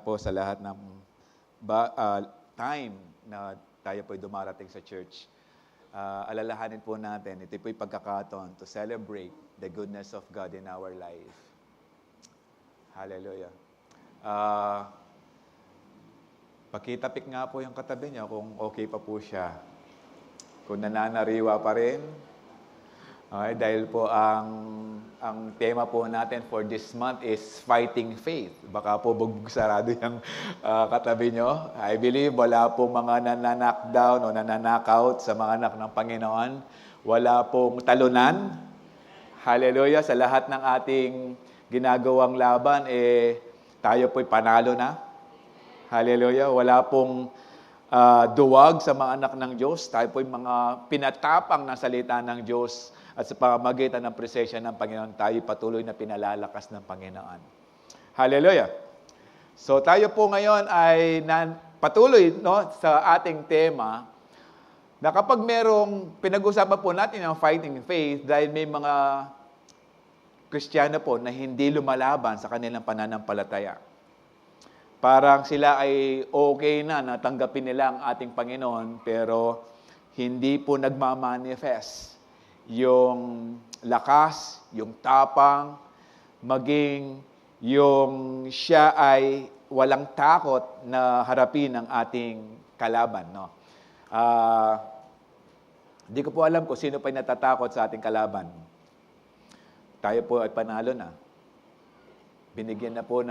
po sa lahat ng time na tayo po'y dumarating sa church. Alalahanin po natin, ito po'y pagkakataon to celebrate the goodness of God in our life. Hallelujah. Pakitapik nga po yung katabi niya kung okay pa po siya. Kung nananariwa pa rin. Okay, dahil po ang tema po natin for this month is Fighting Faith. Baka po bugsarado yung katabi nyo. I believe wala po mga nananakdown o nananakaut sa mga anak ng Panginoon. Wala pong talunan. Hallelujah. Sa lahat ng ating ginagawang laban, tayo po'y panalo na. Hallelujah. Wala pong duwag sa mga anak ng Diyos. Tayo po'y mga pinatapang na salita ng Diyos. At sa pamamagitan ng presensya ng Panginoon, tayo patuloy na pinalalakas ng Panginoon. Hallelujah! So tayo po ngayon ay patuloy sa ating tema na kapag merong pinag-usapan po natin ang fighting faith dahil may mga Kristiyano po na hindi lumalaban sa kanilang pananampalataya. Parang sila ay okay na natanggapin nila ang ating Panginoon pero hindi po nagmamanifest yung lakas, yung tapang, maging yung siya ay walang takot na harapin ang ating kalaban. No? Di ko po alam kung sino pa natatakot sa ating kalaban. Tayo po ay panalo na. Binigyan na po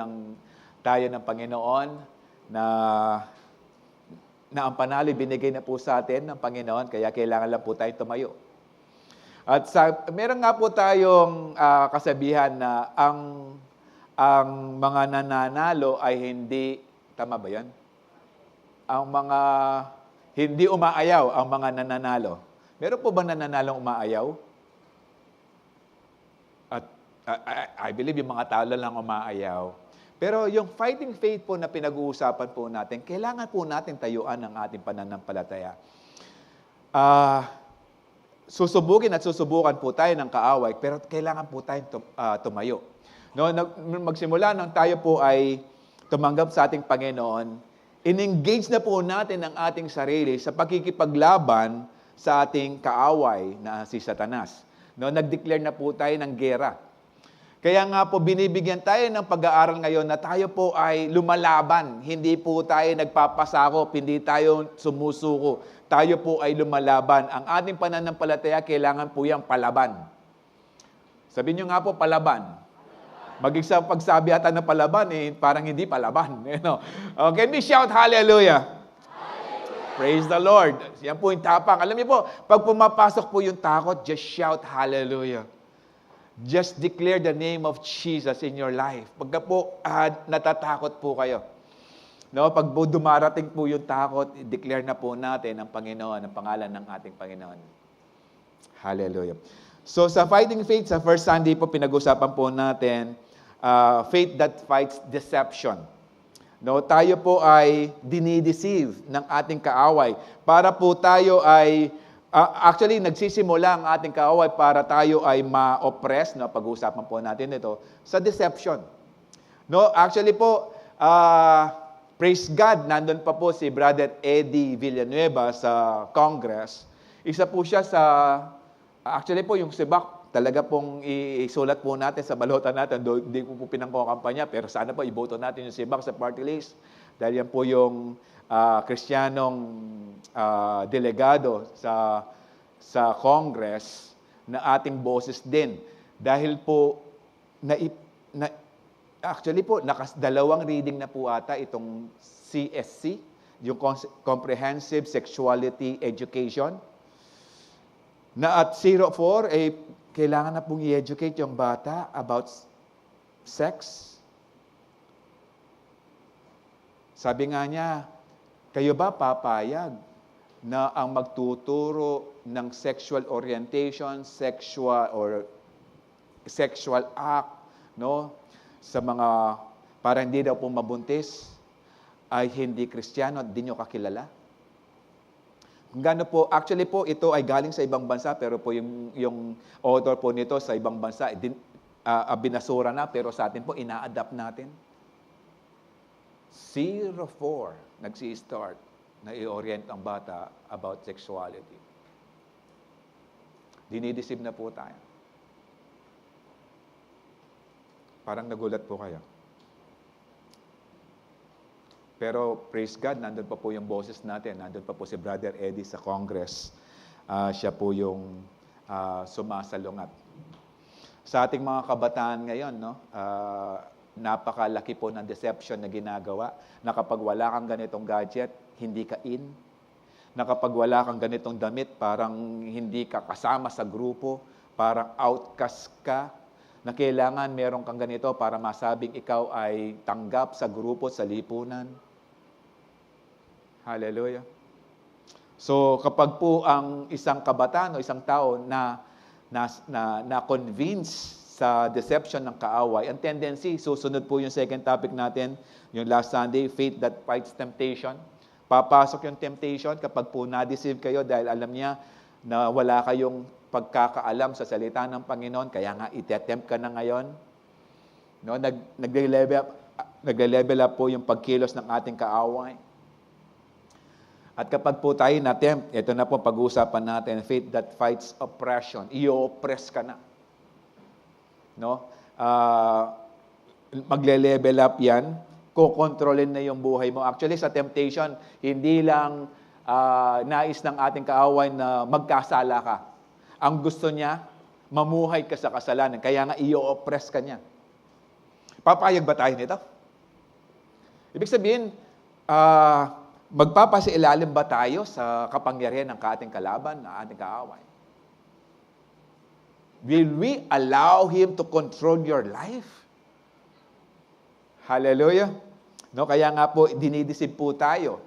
tayo ng Panginoon na ang panalo binigay na po sa atin ng Panginoon, kaya kailangan lang po tayo tumayo. At meron nga po tayong kasabihan na ang mga nananalo ay hindi, tama ba yan? Ang mga hindi umaayaw, ang mga nananalo. Meron po bang nananalong umaayaw? At I believe yung mga tao lang umaayaw. Pero yung fighting faith po na pinag-uusapan po natin, kailangan po natin tayuan ang ating pananampalataya. Susubugin at susubukan po tayo ng kaaway, pero kailangan po tayong tumayo. No, magsimula nang tayo po ay tumanggap sa ating Panginoon, in-engage na po natin ang ating sarili sa pakikipaglaban sa ating kaaway na si Satanas. No, nag-declare na po tayo ng gera. Kaya nga po binibigyan tayo ng pag-aaral ngayon na tayo po ay lumalaban. Hindi po tayo nagpapasakop, hindi tayo sumusuko. Tayo po ay lumalaban. Ang ating pananampalataya, kailangan po yung palaban. Sabihin nyo nga po, palaban. Mag-isa pagsabi ata ng palaban, parang hindi palaban. Can we shout hallelujah? Hallelujah? Praise the Lord. Yan po yung tapang. Alam niyo po, pag pumapasok po yung takot, just shout hallelujah. Just declare the name of Jesus in your life. Pagka po natatakot po kayo. No, pag dumarating po yung takot, declare na po natin ang Panginoon, ang pangalan ng ating Panginoon. Hallelujah. So sa Fighting Faith, sa first Sunday po, pinag-usapan po natin, faith that fights deception. No, tayo po ay dinideceive ng ating kaaway para po tayo ay actually, nagsisimula ang ating kaaway para tayo ay ma-oppress, no? Pag-uusapan po natin ito, sa deception. No, actually po, praise God, nandun pa po si Brother Eddie Villanueva sa Congress. Isa po siya actually po yung sibak, talaga pong isulat po natin sa balota natin, hindi ko po pinangkukampanya, pero sana po iboto natin yung sibak sa party list. Dahil yan po yung Kristiyanong delegado sa Congress na ating boses din. Dahil po, actually po, dalawang reading na po ata itong CSC, yung Comprehensive Sexuality Education, na at 04, kailangan na pong i-educate yung bata about sex. Sabi nga niya, kayo ba papayag na ang magtuturo ng sexual orientation, sexual act, no, sa mga para hindi daw po mabuntis ay hindi Kristiyano at di nyo kakilala? Kung gano po, actually po ito ay galing sa ibang bansa pero po yung author po nito sa ibang bansa binasura na pero sa atin po ina-adapt natin. 0-4, nagsi-start na i-orient ang bata about sexuality. Dinideceive na po tayo. Parang nagulat po kayo. Pero praise God, nandun pa po yung boses natin. Nandun pa po si Brother Eddie sa Congress. Siya po yung sumasalungat. Sa ating mga kabataan ngayon, no, napakalaki po ng deception na ginagawa na kapag wala kang ganitong gadget, hindi ka in. Na kapag wala kang ganitong damit, parang hindi ka kasama sa grupo, parang outcast ka, na kailangan meron kang ganito para masabing ikaw ay tanggap sa grupo, sa lipunan. Hallelujah. So kapag po ang isang kabataan o isang tao na convince sa deception ng kaaway, ang tendency, susunod po yung second topic natin, yung last Sunday, faith that fights temptation. Papasok yung temptation kapag po na-deceive kayo dahil alam niya na wala kayong pagkakaalam sa salita ng Panginoon, kaya nga ite-tempt ka na ngayon. No, nagle-level up po yung pagkilos ng ating kaaway. At kapag po tayo na-tempt, ito na po pag-uusapan natin, faith that fights oppression. I-oppress ka na. No? Magle-level up yan, kukontrolin na yung buhay mo. Actually, sa temptation, hindi lang nais ng ating kaaway na magkasala ka. Ang gusto niya, mamuhay ka sa kasalanan. Kaya nga, i-oppress ka niya. Papayag ba tayo nito? Ibig sabihin, magpapasilalim ba tayo sa kapangyarihan ng ating kalaban, na ating kaaway? Will we allow him to control your life? Hallelujah. No, kaya nga po, dinideceive po tayo.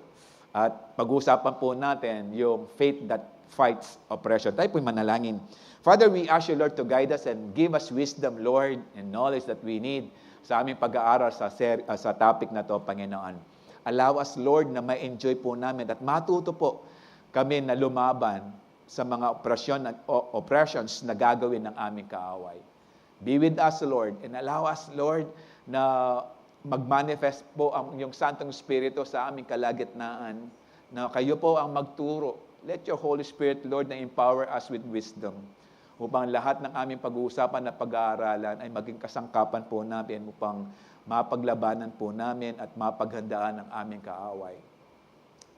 At pag-usapan po natin yung faith that fights oppression. Tayo po'y manalangin. Father, we ask you, Lord, to guide us and give us wisdom, Lord, and knowledge that we need sa aming pag-aaral sa topic na to, Panginoon. Allow us, Lord, na ma-enjoy po namin at matuto po kami na lumaban sa mga oppressions na gagawin ng aming kaaway. Be with us, Lord, and allow us, Lord, na mag-manifest po ang iyong Santong Espiritu sa aming kalagitnaan, na kayo po ang magturo. Let your Holy Spirit, Lord, na empower us with wisdom upang lahat ng aming pag-uusapan at pag-aaralan ay maging kasangkapan po namin upang mapaglabanan po namin at mapaghandaan ang aming kaaway.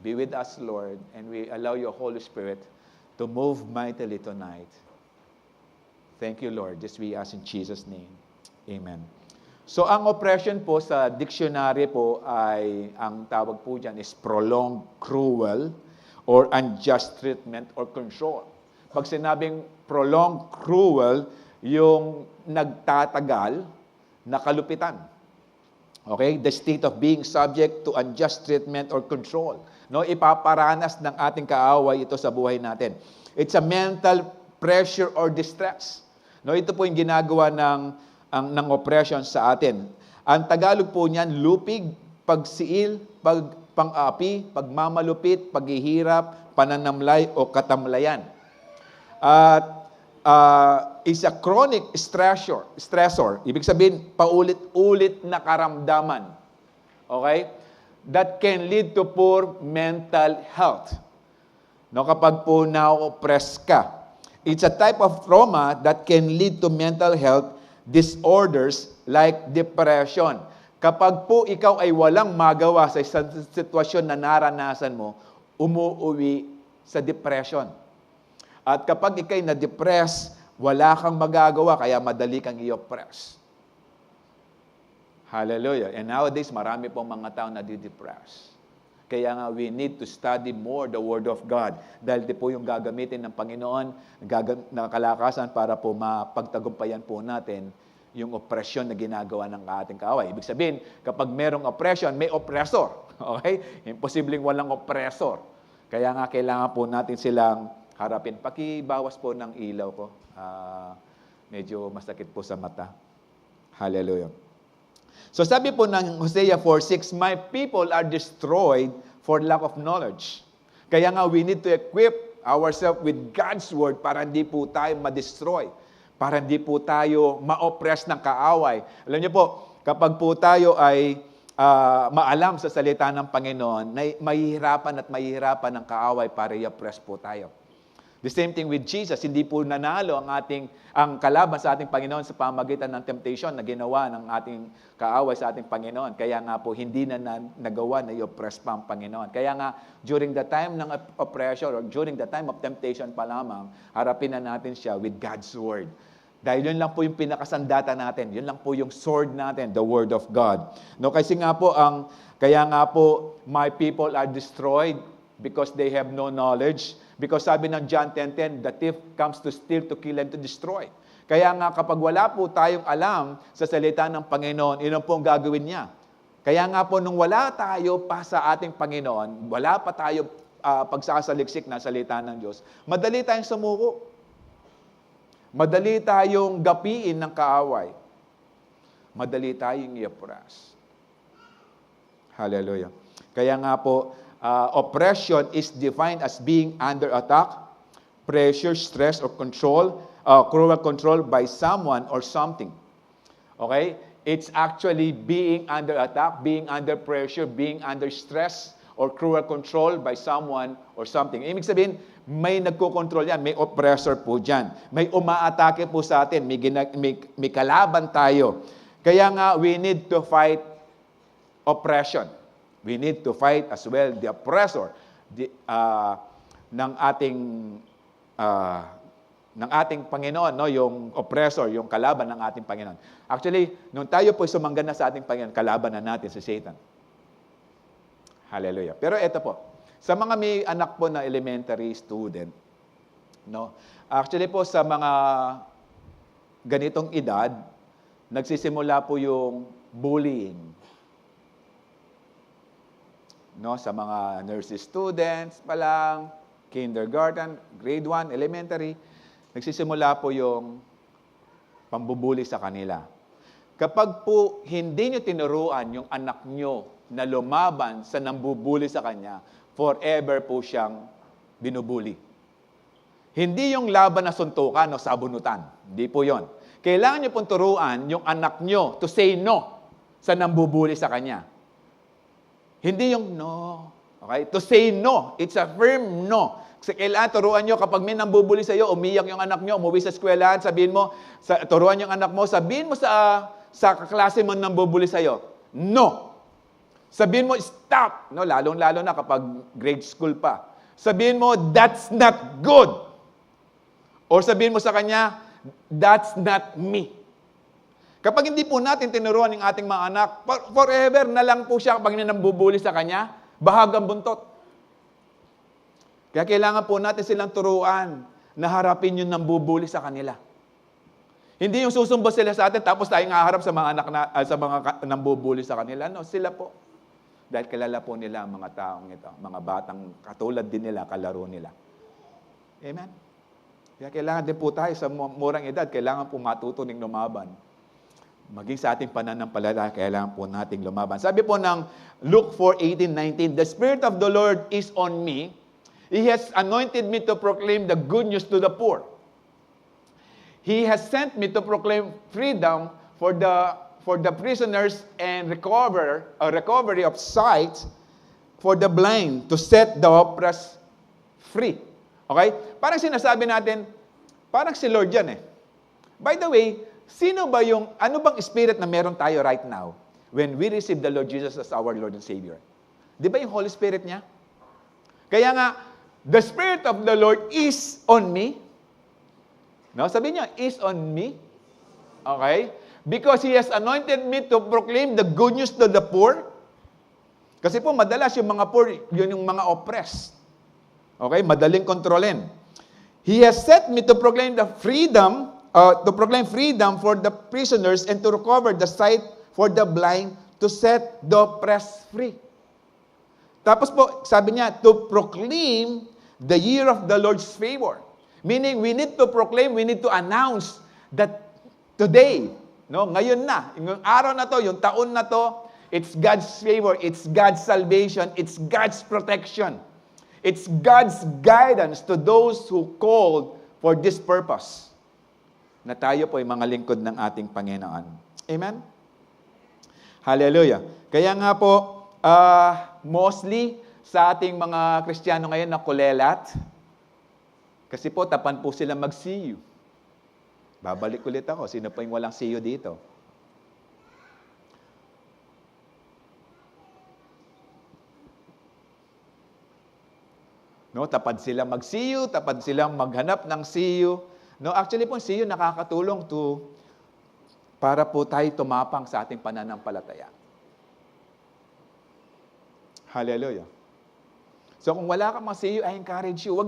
Be with us, Lord, and we allow your Holy Spirit to move mightily tonight. Thank you, Lord. This we ask in Jesus' name. Amen. So, ang oppression po sa dictionary po ay, ang tawag po dyan is prolonged, cruel, or unjust treatment or control. Pag sinabing prolonged, cruel, yung nagtatagal na kalupitan. Okay? The state of being subject to unjust treatment or control. No, ipaparanas ng ating kaaway ito sa buhay natin. It's a mental pressure or distress. No, ito po yung ginagawa ng oppression sa atin. Ang Tagalog po niyan, lupig, pagsiil, pang-api, pagmamalupit, paghihirap, pananamlay o katamlayan. At is a chronic stressor. Ibig sabihin, paulit-ulit na karamdaman. Okay? That can lead to poor mental health. No, kapag po na-oppress ka. It's a type of trauma that can lead to mental health disorders like depression. Kapag po ikaw ay walang magawa sa isang sitwasyon na naranasan mo, umuuwi sa depression. At kapag ikay na-depress, wala kang magagawa, kaya madali kang i-oppress. Hallelujah. And nowadays, marami pong mga tao na di-depress. Kaya nga, we need to study more the Word of God. Dahil di po yung gagamitin ng Panginoon, na kalakasan para po mapagtagumpayan po natin yung oppression na ginagawa ng ating kaaway. Ibig sabihin, kapag merong oppression, may oppressor. Okay? Imposibleng walang oppressor. Kaya nga, kailangan po natin silang harapin. Pakibawas po ng ilaw ko. Medyo masakit po sa mata. Hallelujah. So sabi po ng Hosea 4:6, my people are destroyed for lack of knowledge. Kaya nga we need to equip ourselves with God's Word para hindi po tayo ma-destroy. Para hindi po tayo ma-oppress ng kaaway. Alam niyo po, kapag po tayo ay maalam sa salita ng Panginoon, na mahihirapan ng kaaway para i-oppress po tayo. The same thing with Jesus, hindi po nanalo ang kalaban sa ating Panginoon sa pamagitan ng temptation na ginawa ng ating kaaway sa ating Panginoon. Kaya nga po, hindi na nagawa na i-oppress pa ang Panginoon. Kaya nga, during the time ng oppression or during the time of temptation pa lamang, harapin na natin siya with God's Word. Dahil yun lang po yung pinakasandata natin. Yun lang po yung sword natin, the Word of God. No, kasi nga po, kaya nga po, my people are destroyed because they have no knowledge. Because sabi ng John 10:10, the thief comes to steal, to kill, and to destroy. Kaya nga kapag wala po tayong alam sa salita ng Panginoon, yun po ang gagawin niya. Kaya nga po nung wala tayo pa sa ating Panginoon, wala pa tayo pagsasaliksik na salita ng Diyos, madali tayong sumuko. Madali tayong gapiin ng kaaway. Madali tayong i-oppress. Hallelujah. Kaya nga po, oppression is defined as being under attack, pressure, stress, or control, cruel control by someone or something. Okay? It's actually being under attack, being under pressure, being under stress, or cruel control by someone or something. Ibig sabihin, may nagkokontrol yan, may oppressor po dyan. May umaatake po sa atin, may kalaban tayo. Kaya nga, we need to fight oppression. We need to fight as well the oppressor ng ating Panginoon, no? Yung oppressor, yung kalaban ng ating Panginoon. Actually, nung tayo po sumangga na sa ating Panginoon, kalaban na natin si Satan. Hallelujah. Pero ito po, sa mga may anak po na elementary student, no? Actually po sa mga ganitong edad, nagsisimula po yung bullying. No, sa mga nursery students pa lang, kindergarten, grade 1, elementary, nagsisimula po yung pambubuli sa kanila. Kapag po hindi nyo tinuruan yung anak nyo na lumaban sa nambubuli sa kanya, forever po siyang binubuli. Hindi yung laban na suntukan o sabunutan. Hindi po yon. Kailangan nyo pong turuan yung anak nyo to say no sa nambubuli sa kanya. Hindi yung no. Okay? To say no. It's a firm no. Kasi kailangan turuan nyo, kapag may nambubuli sa iyo, umiyak yung anak nyo, umuwi sa eskwelahan, sabihin mo, turuan yung anak mo, sabihin mo sa kaklase mo nambubuli sa iyo, no. Sabihin mo, stop. No, lalong-lalo na kapag grade school pa. Sabihin mo, that's not good. Or sabihin mo sa kanya, that's not me. Kapag hindi po natin tinuruan ng ating mga anak, forever na lang po siya kapag nambubuli sa kanya, bahagang buntot. Kaya kailangan po natin silang turuan na harapin yung nambubuli sa kanila. Hindi yung susumbo sila sa atin tapos tayong haharap sa mga anak sa mga nambubuli sa kanila. No, sila po. Dahil kilala po nila ang mga taong ito, mga batang katulad din nila, kalaro nila. Amen? Kaya kailangan din po tayo sa murang edad, kailangan po matutuning lumaban. Maging sa ating pananampalataya, kailangan po nating lumaban. Sabi po ng Luke 4:18-19, the Spirit of the Lord is on me. He has anointed me to proclaim the good news to the poor. He has sent me to proclaim freedom for the prisoners and recovery of sight for the blind, to set the oppressed free. Okay? Parang sinasabi natin, parang si Lord yan eh. By the way, ano bang spirit na meron tayo right now when we receive the Lord Jesus as our Lord and Savior? Di ba yung Holy Spirit niya? Kaya nga, the Spirit of the Lord is on me. No, sabi niya, is on me. Okay? Because He has anointed me to proclaim the good news to the poor. Kasi po, madalas yung mga poor, yun yung mga oppressed. Okay? Madaling kontrolin. He has set me to proclaim freedom for the prisoners and to recover the sight for the blind, to set the oppressed free. Tapos po, sabi niya, to proclaim the year of the Lord's favor. Meaning, we need to proclaim, we need to announce that today, no, ngayon na, yung araw na to, yung taon na to, it's God's favor, it's God's salvation, it's God's protection. It's God's guidance to those who called for this purpose. Na tayo po ay mga lingkod ng ating Panginoon. Amen? Hallelujah. Kaya nga po, mostly sa ating mga Kristiyano ngayon na kulelat, kasi po tapan po sila mag-see you. Babalik ulit ako. Sino pa yung walang see you dito? No, tapad sila mag-see you, tapad silang maghanap ng see you. No, actually po, see you nakakatulong para po tayo tumapang sa ating pananampalataya. Hallelujah. So kung wala kang ma-see you, I encourage you. Wag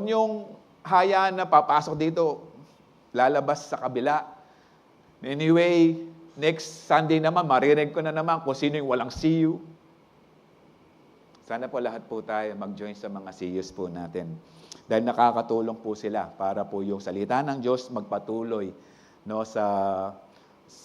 niyong hayaan na papasok dito, lalabas sa kabila. Anyway, next Sunday naman, maririnig ko na naman kung sino yung walang see you. Sana po lahat po tayo mag-join sa mga CUs po natin. Dahil nakakatulong po sila para po yung salita ng Diyos magpatuloy no, sa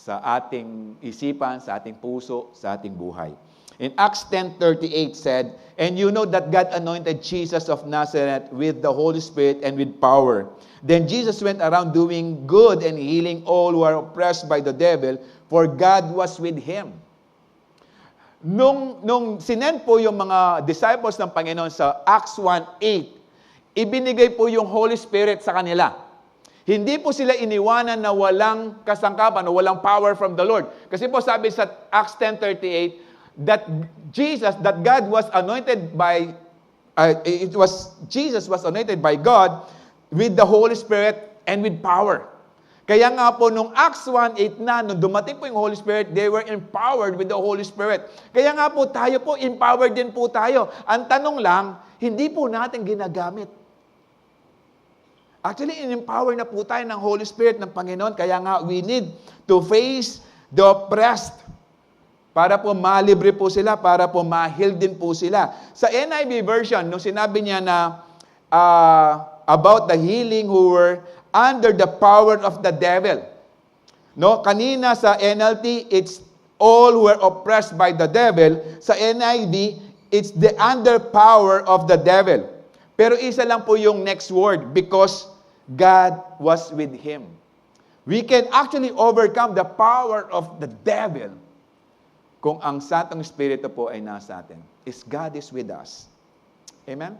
ating isipan, sa ating puso, sa ating buhay. In Acts 10:38 said, "And you know that God anointed Jesus of Nazareth with the Holy Spirit and with power. Then Jesus went around doing good and healing all who are oppressed by the devil, for God was with him." Nung sinend po yung mga disciples ng Panginoon sa Acts 1:8, ibinigay po yung Holy Spirit sa kanila. Hindi po sila iniwanan na walang kasangkapan o walang power from the Lord. Kasi po sabi sa Acts 10:38, that God was anointed by, Jesus was anointed by God with the Holy Spirit and with power. Kaya nga po, nung Acts 1:8 nung dumating po yung Holy Spirit, they were empowered with the Holy Spirit. Kaya nga po, tayo po, empowered din po tayo. Ang tanong lang, hindi po natin ginagamit. Actually, in-empower na po tayo ng Holy Spirit ng Panginoon. Kaya nga, we need to face the oppressed. Para po malibre po sila, para po ma-heal din po sila. Sa NIV version, nung sinabi niya na about the healing who were under the power of the devil. No, kanina sa NLT, it's all who were oppressed by the devil. Sa NIV, it's the under power of the devil. Pero isa lang po yung next word, because God was with him. We can actually overcome the power of the devil kung ang Santong Espiritu po ay nasa atin. God is with us. Amen?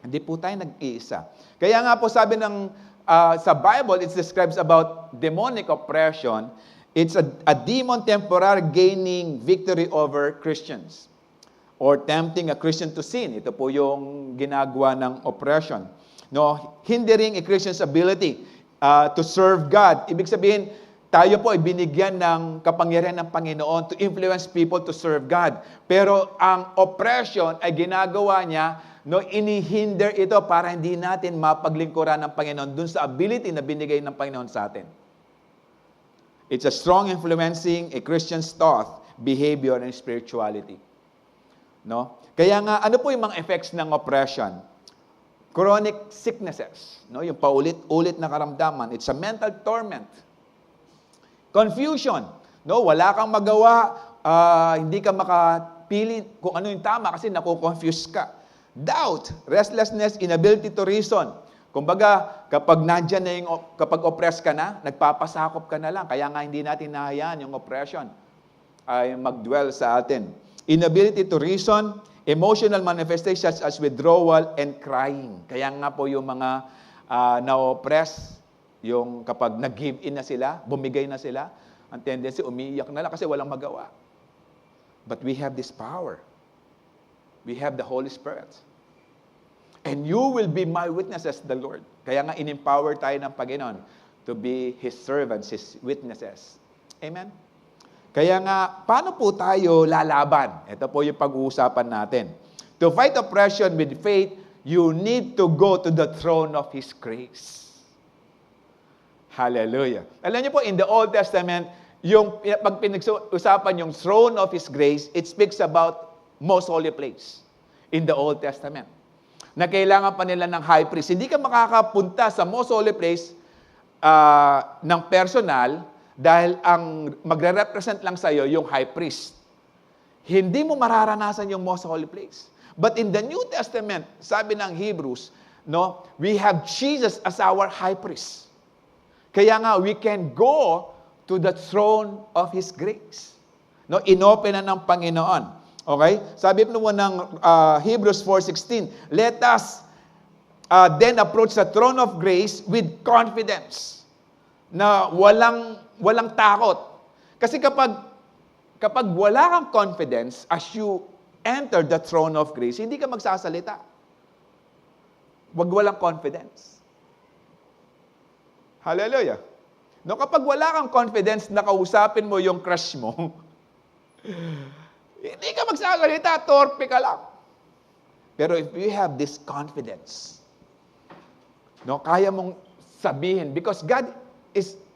Hindi po tayo nag-iisa. Kaya nga po sabi ng sa Bible, it describes about demonic oppression. It's a demon temporary gaining victory over Christians or tempting a Christian to sin. Ito po yung ginagawa ng oppression. No, hindering a Christian's ability to serve God. Ibig sabihin, tayo po ay binigyan ng kapangyarihan ng Panginoon to influence people to serve God. Pero ang oppression ay ginagawa niya, no, inihinder ito para hindi natin mapaglingkuran ng Panginoon dun sa ability na binigay ng Panginoon sa atin. It's a strong influencing a Christian's thought, behavior, and spirituality. No? Kaya nga, ano po yung mga effects ng oppression? Chronic sicknesses, no? Yung paulit-ulit na karamdaman. It's a mental torment. Confusion, no? Wala kang magawa, hindi ka makapili kung ano yung tama kasi nakukonfuse ka. Doubt, restlessness, inability to reason. Kumbaga, kapag nandyan na kapag oppressed ka na, nagpapasakop ka na lang. Kaya nga hindi natin nahayaan yung oppression ay mag-dwell sa atin. Inability to reason, emotional manifestations as withdrawal and crying. Kaya nga po yung mga na-oppress, yung kapag nag-give in na sila, bumigay na sila, ang tendency, umiiyak na lang kasi walang magawa. But we have this power. We have the Holy Spirit. And you will be my witnesses, the Lord. Kaya nga, in-empower tayo ng Panginoon to be His servants, His witnesses. Amen? Kaya nga, paano po tayo lalaban? Ito po yung pag-uusapan natin. To fight oppression with faith, you need to go to the throne of His grace. Hallelujah. Alam niyo po, in the Old Testament, pag pinag-usapan yung throne of His grace, it speaks about most holy place in the Old Testament. Na kailangan pa nila ng high priest. Hindi ka makakapunta sa most holy place ng personal dahil ang magre-represent lang sa iyo yung high priest. Hindi mo mararanasan yung most holy place. But in the New Testament, sabi ng Hebrews, no, we have Jesus as our high priest. Kaya nga, we can go to the throne of His grace. No, inopen na ng Panginoon. Okay? Sabi po ng Hebrews 4:16, let us then approach the throne of grace with confidence. Na walang takot. Kasi kapag wala kang confidence as you enter the throne of grace, hindi ka magsasalita. Wag walang confidence. Hallelujah. No, kapag wala kang confidence na kausapin mo yung crush mo, hindi ka magsasalita, torpe ka lang. Pero if you have this confidence, no, kaya mong sabihin, because God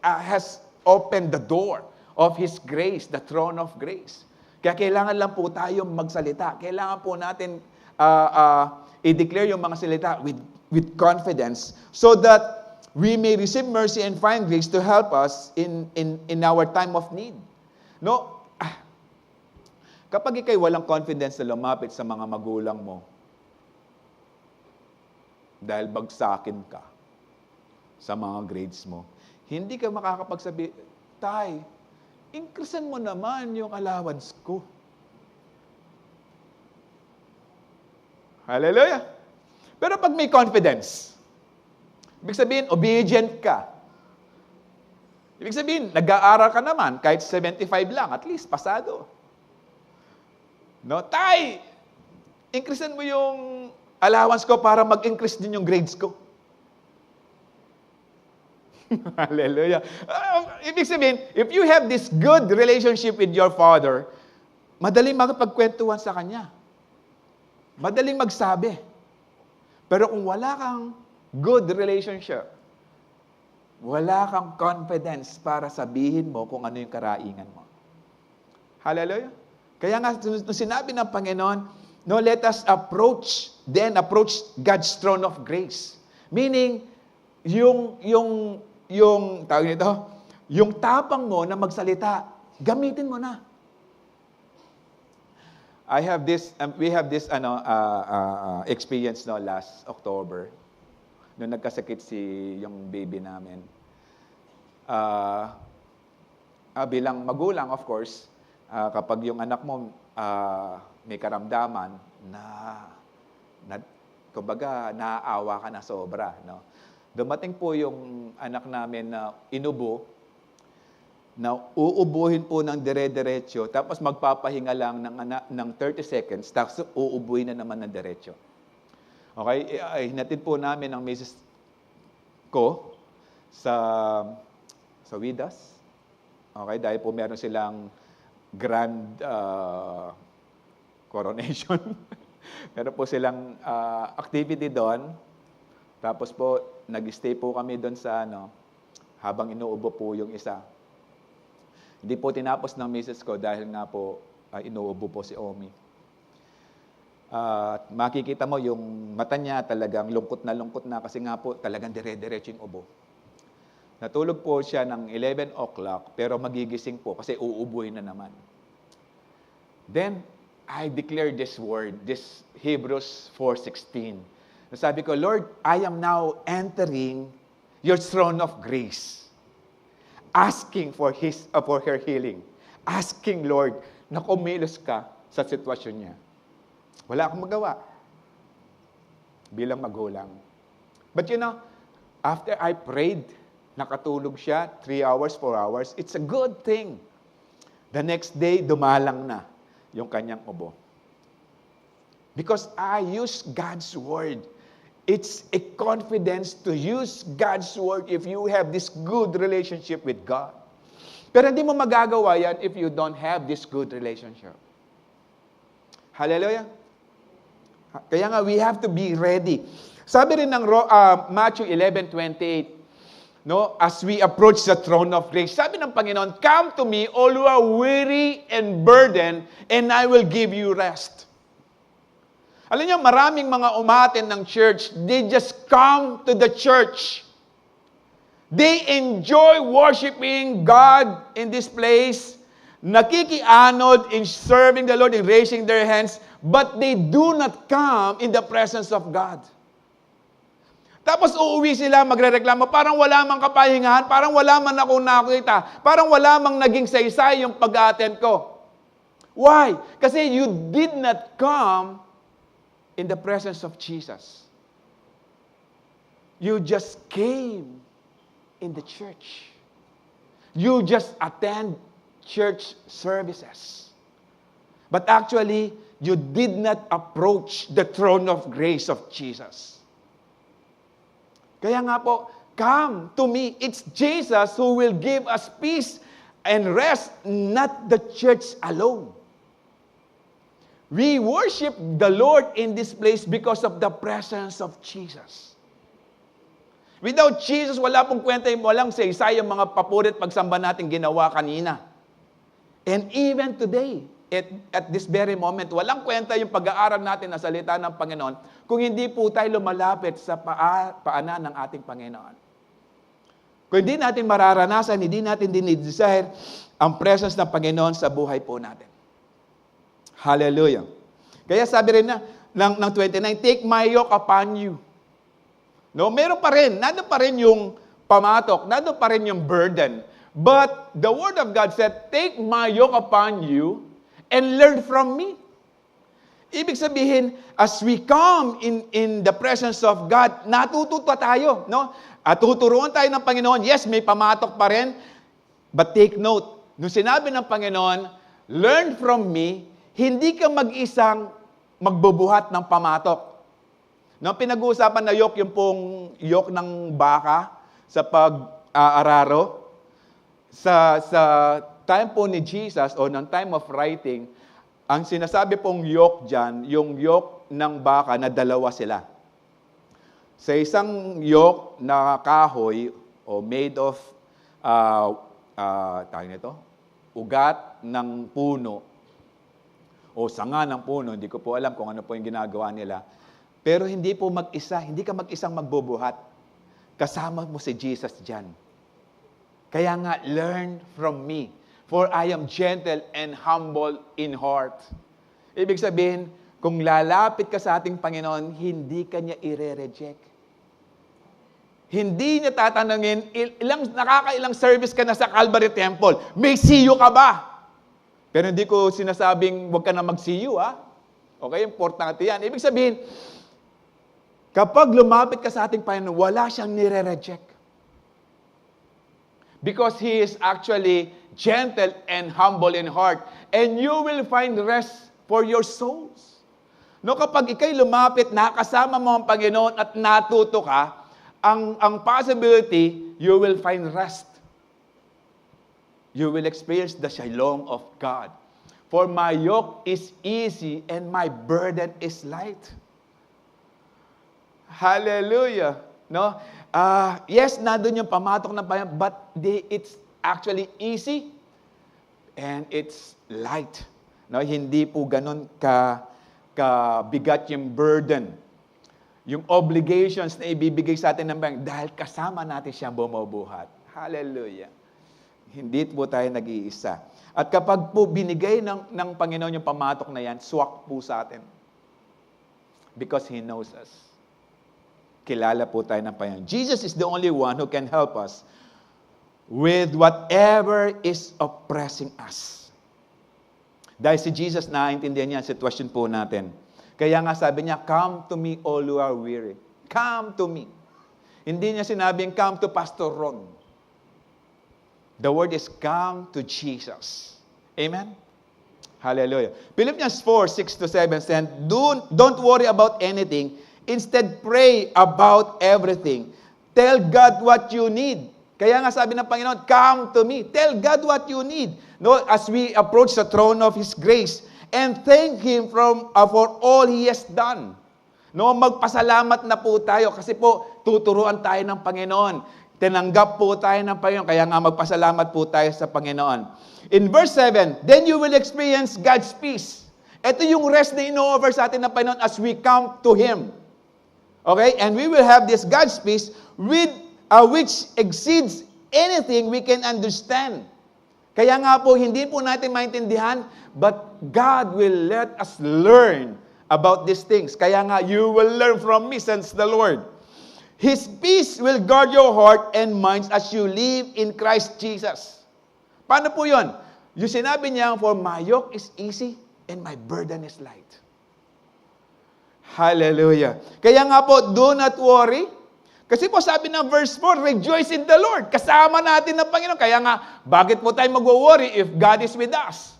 has opened the door of His grace, the throne of grace. Kaya kailangan lang po tayong magsalita. Kailangan po natin i-declare yung mga salita with confidence so that we may receive mercy and find grace to help us in our time of need. No? Kapag ikay walang confidence na lumapit sa mga magulang mo, dahil bagsakin ka sa mga grades mo, hindi ka makakapagsabi, Tay, increasean mo naman yung allowance ko. Hallelujah! Pero pag may confidence, ibig sabihin, obedient ka. Ibig sabihin, nag-aaral ka naman, kahit 75 lang, at least, pasado. No, Tay, increasean mo yung allowance ko para mag-increase din yung grades ko. Hallelujah. Ibig sabihin, if you have this good relationship with your father, madaling makapagkwentuhan sa kanya. Madaling magsabi. Pero kung wala kang good relationship, wala kang confidence para sabihin mo kung ano yung karaingan mo. Hallelujah. Kaya nga, nung sinabi ng Panginoon, no, let us approach God's throne of grace. Meaning, tawag nito, yung tapang mo na magsalita, gamitin mo na. We have this experience last October nung nagkasakit yung baby namin. Bilang magulang, of course, kapag yung anak mo may karamdaman kumbaga naaawa ka na sobra, no? Dumating po yung anak namin na inubo, na uubuhin po ng dire-diretso, tapos magpapahinga lang ng 30 seconds, tapos uubuhin na naman ng diretso. Okay? Hinatid po namin ang misis ko sa Widas. Okay? Dahil po meron silang grand coronation. Meron po silang activity doon. Tapos po, nag-stay po kami doon sa habang inuubo po yung isa. Hindi po tinapos ng misis ko dahil nga po inuubo po si Omi. Makikita mo yung mata niya talagang lungkot na kasi nga po talagang dire-diretso yung ubo. Natulog po siya ng 11 o'clock pero magigising po kasi uubuhin na naman. Then, I declare this word, this Hebrews 4:16. Sabi ko, Lord, I am now entering your throne of grace. Asking for her healing. Asking, Lord, na kumilos ka sa sitwasyon niya. Wala akong magawa bilang magulang. But after I prayed, nakatulog siya 3 hours, 4 hours, it's a good thing. The next day, dumalang na yung kanyang ubo. Because I use God's word. It's a confidence to use God's word if you have this good relationship with God. Pero hindi mo magagawa yan if you don't have this good relationship. Hallelujah. Kaya nga, we have to be ready. Sabi rin ng Matthew 11:28, no, as we approach the throne of grace, sabi ng Panginoon, come to me, all who are weary and burdened, and I will give you rest. Alam niyo, maraming mga umaten ng church, they just come to the church. They enjoy worshiping God in this place, nakikianod in serving the Lord, in raising their hands, but they do not come in the presence of God. Tapos uuwi sila, magrereklamo, parang wala mang kapahingahan, parang wala man akong nakita, parang wala mang naging saysay yung pag-attend ko. Why? Kasi you did not come in the presence of Jesus. You just came in the church. You just attend church services. But actually, you did not approach the throne of grace of Jesus. Kaya nga po, come to me. It's Jesus who will give us peace and rest, not the church alone. We worship the Lord in this place because of the presence of Jesus. Without Jesus, wala pong kwenta yung walang saysay yung mga papurit pagsamba natin ginawa kanina. And even today, at this very moment, walang kwenta yung pag-aaral natin na salita ng Panginoon kung hindi po tayo lumalapit sa paanan ng ating Panginoon. Kung hindi natin mararanasan, hindi natin dinidesire ang presence ng Panginoon sa buhay po natin. Hallelujah. Kaya sabi rin ng 29, take my yoke upon you. No, meron pa rin, nandun pa rin yung pamatok, nandun pa rin yung burden. But the Word of God said, take my yoke upon you and learn from me. Ibig sabihin, as we come in the presence of God, natututo tayo, no? At tuturuan tayo ng Panginoon. Yes, may pamatok pa rin, but take note, nung sinabi ng Panginoon, learn from me, hindi ka mag-isang magbubuhat ng pamatok. No, pinag-uusapan na yoke, yung pong yoke ng baka sa pag-aararo. Sa time po ni Jesus o ng time of writing, ang sinasabi pong yoke dyan, yung yoke ng baka na dalawa sila. Sa isang yoke na kahoy o made of ugat ng puno o sanga ng puno, hindi ko po alam kung ano po yung ginagawa nila. Pero hindi po mag-isa, hindi ka mag-isang magbubuhat. Kasama mo si Jesus dyan. Kaya nga, learn from me, for I am gentle and humble in heart. Ibig sabihin, kung lalapit ka sa ating Panginoon, hindi ka niya ire-reject. Hindi niya tatanungin, nakakailang service ka na sa Calvary Temple, may see you ka ba? Pero hindi ko sinasabing, huwag ka na mag-see you, ha? Okay, importante yan. Ibig sabihin, kapag lumapit ka sa ating Panginoon, wala siyang nire-reject. Because He is actually gentle and humble in heart. And you will find rest for your souls. No, kapag ikay lumapit, nakasama mo ang Panginoon at natuto ka, ang possibility, you will find rest. You will experience the shalom of God. For my yoke is easy and my burden is light. Hallelujah. No? Yes, nandun yung pamatok ng Panginoon, but it's actually easy and it's light. No? Hindi po ganun kabigat yung burden. Yung obligations na ibibigay sa atin ng Panginoon dahil kasama natin siya bumubuhat. Hallelujah. Hindi po tayo nag-iisa. At kapag po binigay ng Panginoon yung pamatok na yan, swak po sa atin. Because He knows us. Kilala po tayo ng Panginoon. Jesus is the only one who can help us with whatever is oppressing us. Dahil si Jesus, naiintindihan niya ang sitwasyon po natin. Kaya nga sabi niya, come to me all who are weary. Come to me. Hindi niya sinabing, come to Pastor Ron. The word is come to Jesus. Amen? Hallelujah. Philippians 4:6-7 says, don't worry about anything. Instead, pray about everything. Tell God what you need. Kaya nga sabi ng Panginoon, come to me. Tell God what you need. No, as we approach the throne of His grace and thank Him for all He has done. No, magpasalamat na po tayo kasi po tuturuan tayo ng Panginoon. Tinanggap po tayo ng Panginoon, kaya nga magpasalamat po tayo sa Panginoon. In verse 7, then you will experience God's peace. Ito yung rest na ino-offer sa atin ng Panginoon as we come to Him. Okay? And we will have this God's peace which exceeds anything we can understand. Kaya nga po, hindi po natin maintindihan, but God will let us learn about these things. Kaya nga, you will learn from me, says the Lord. His peace will guard your heart and minds as you live in Christ Jesus. Paano po yun? Yung sinabi niya, for my yoke is easy and my burden is light. Hallelujah. Kaya nga po, do not worry. Kasi po sabi ng verse 4, rejoice in the Lord. Kasama natin ng Panginoon. Kaya nga, bakit po tayo mag-worry if God is with us?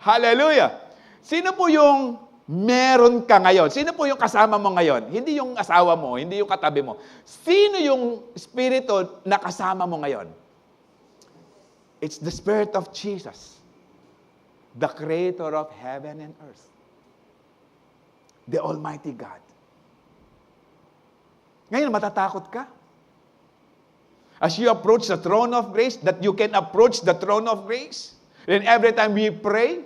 Hallelujah. Sino po yung meron ka ngayon? Sino po yung kasama mo ngayon? Hindi yung asawa mo, hindi yung katabi mo. Sino yung Espiritu na kasama mo ngayon? It's the Spirit of Jesus, the Creator of heaven and earth, the Almighty God. Ngayon, matatakot ka? As you approach the throne of grace, that you can approach the throne of grace. And every time we pray,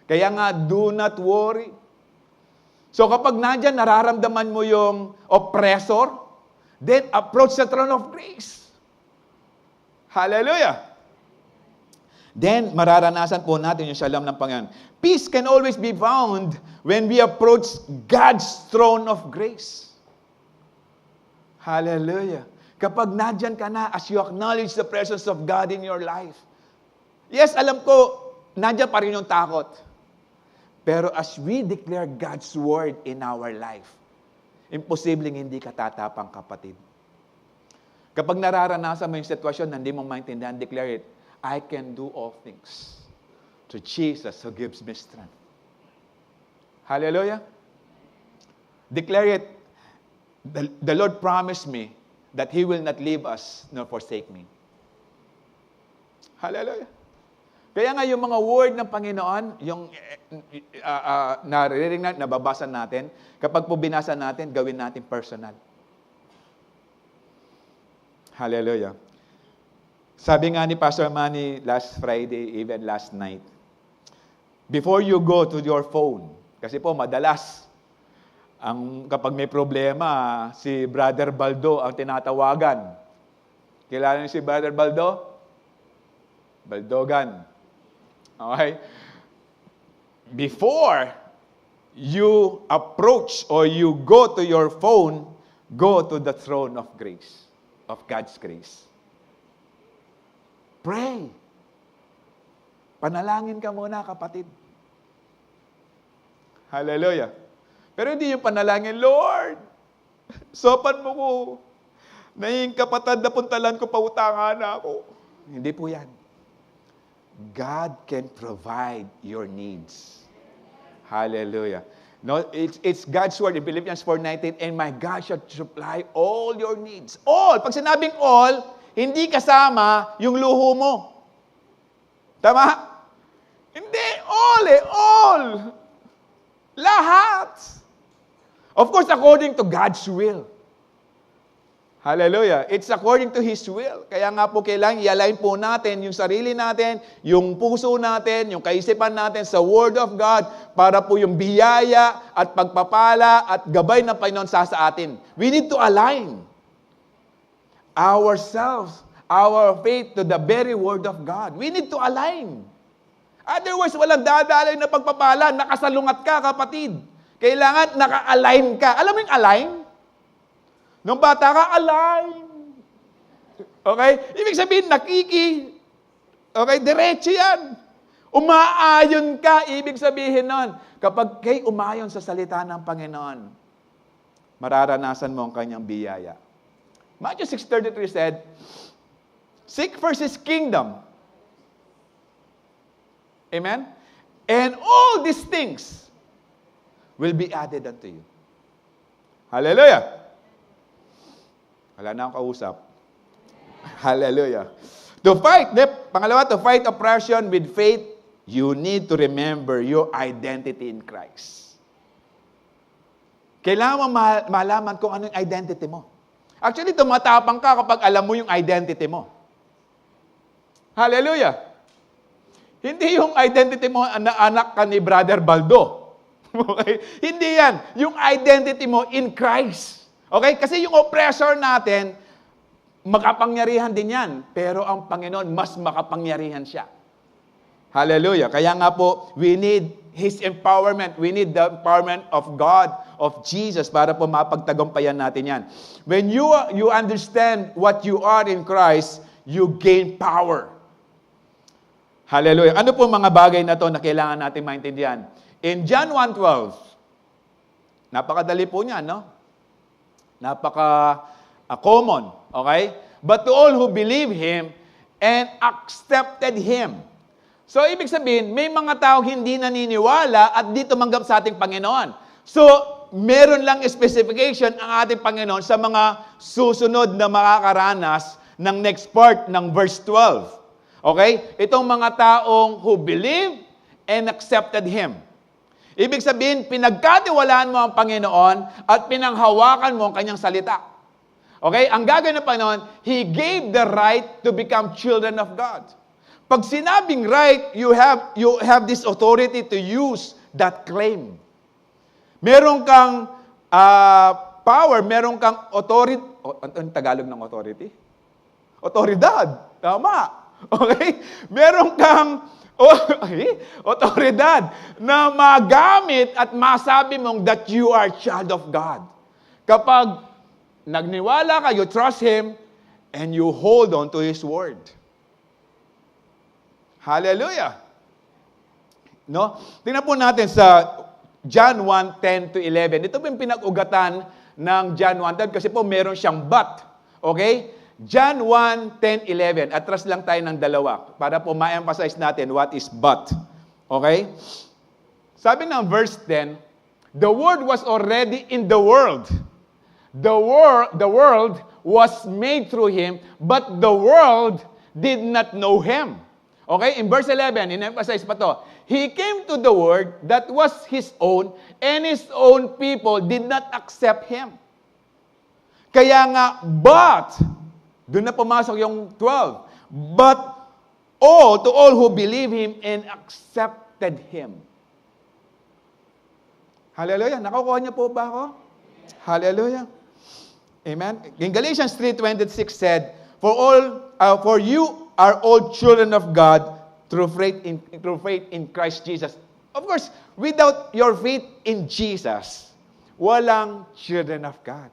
kaya nga, do not worry. So kapag nandyan, nararamdaman mo yung oppressor, then approach the throne of grace. Hallelujah! Then, mararanasan po natin yung shalom ng Panginoon. Peace can always be found when we approach God's throne of grace. Hallelujah. Kapag nandyan ka na, as you acknowledge the presence of God in your life. Yes, alam ko, nandyan pa rin yung takot. Pero as we declare God's word in our life, imposibleng hindi ka tatapang, kapatid. Kapag nararanasan mo yung sitwasyon na hindi mo maintindihan, declare it, I can do all things to Jesus who gives me strength. Hallelujah. Declare it. The Lord promised me that He will not leave us nor forsake me. Hallelujah. Kaya nga yung mga word ng Panginoon, yung naririnig na, nababasa natin, kapag po binasa natin, gawin natin personal. Hallelujah. Sabi nga ni Pastor Manny last Friday, even last night, before you go to your phone, kasi po madalas, kapag may problema, si Brother Baldo ang tinatawagan. Kilala niyo si Brother Baldo? Baldogan. Okay? Before you approach or you go to your phone, go to the throne of grace, of God's grace. Pray. Panalangin ka muna, kapatid. Hallelujah. Pero hindi yung panalangin, Lord, sopan mo ko. Nahing kapatid na puntalan ko, pautangan na ako. Hindi po yan. God can provide your needs. Hallelujah. No, it's God's word in Philippians 4:19, and my God shall supply all your needs. All. Pag sinabing all, hindi kasama yung luho mo. Tama? Hindi. All all. Lahat. Of course, according to God's will. Hallelujah. It's according to His will. Kaya nga po kailangan i-align po natin yung sarili natin, yung puso natin, yung kaisipan natin sa Word of God para po yung biyaya at pagpapala at gabay ng Panginoon sa atin. We need to align ourselves, our faith to the very Word of God. We need to align. Otherwise, walang dadaloy na pagpapala. Nakasalungat ka, kapatid. Kailangan naka-align ka. Alam mo yung align? Nung bata ka, align. Okay? Ibig sabihin, okay, diretso yan. Umaayon ka, ibig sabihin nun. Kapag kayo umayon sa salita ng Panginoon, mararanasan mo ang kanyang biyaya. Matthew 6:33 said, seek first His kingdom. Amen? And all these things will be added unto you. Hallelujah! Wala na akong kausap. Hallelujah. Pangalawa, to fight oppression with faith, you need to remember your identity in Christ. Kailangan mo malaman kung ano yung identity mo. Actually, tumatapang ka kapag alam mo yung identity mo. Hallelujah. Hindi yung identity mo na anak ka ni Brother Baldo. Okay? Hindi yan. Yung identity mo in Christ. Okay? Kasi yung oppressor natin, makapangyarihan din yan. Pero ang Panginoon, mas makapangyarihan siya. Hallelujah. Kaya nga po, we need His empowerment. We need the empowerment of God, of Jesus, para po mapagtagumpayan natin yan. When you understand what you are in Christ, you gain power. Hallelujah. Ano po mga bagay na to na kailangan natin maintindihan? In John 1:12, napakadali po niyan, no? Napaka-common, okay? But to all who believe Him and accepted Him. So, ibig sabihin, may mga tao hindi naniniwala at di tumanggap sa ating Panginoon. So, meron lang specification ang ating Panginoon sa mga susunod na makakaranas ng next part ng verse 12. Okay? Itong mga taong who believe and accepted Him. Ibig sabihin, pinagkatiwalaan mo ang Panginoon at pinanghawakan mo ang Kanyang salita. Okay? Ang gagawin ng Panginoon, He gave the right to become children of God. Pag sinabing right, you have this authority to use that claim. Meron kang power, meron kang authority. Ano Tagalog ng authority? Otoridad. Tama. Okay? Meron kang otoridad na magamit at masabi mong that you are child of God. Kapag nagniwala ka, you trust Him, and you hold on to His word. Hallelujah! No? Tingnan po natin sa John 1:10-11. Ito po yung pinag-ugatan ng John 1:10 kasi po meron siyang but. Okay? John 1:10-11. Atras lang tayo ng dalawa para po ma-emphasize natin what is but. Okay? Sabi ng verse 10, the Word was already in the world. The world was made through Him, but the world did not know Him. Okay? In verse 11, in-emphasize pa to. He came to the world that was His own, and His own people did not accept Him. Kaya nga, but, doon na pumasok yung 12. But to all who believe Him and accepted Him. Hallelujah. Nakukuha niyo po ba ako? Hallelujah. Amen. In Galatians 3:26 said, For you are all children of God through faith in Christ Jesus. Of course, without your faith in Jesus, walang children of God.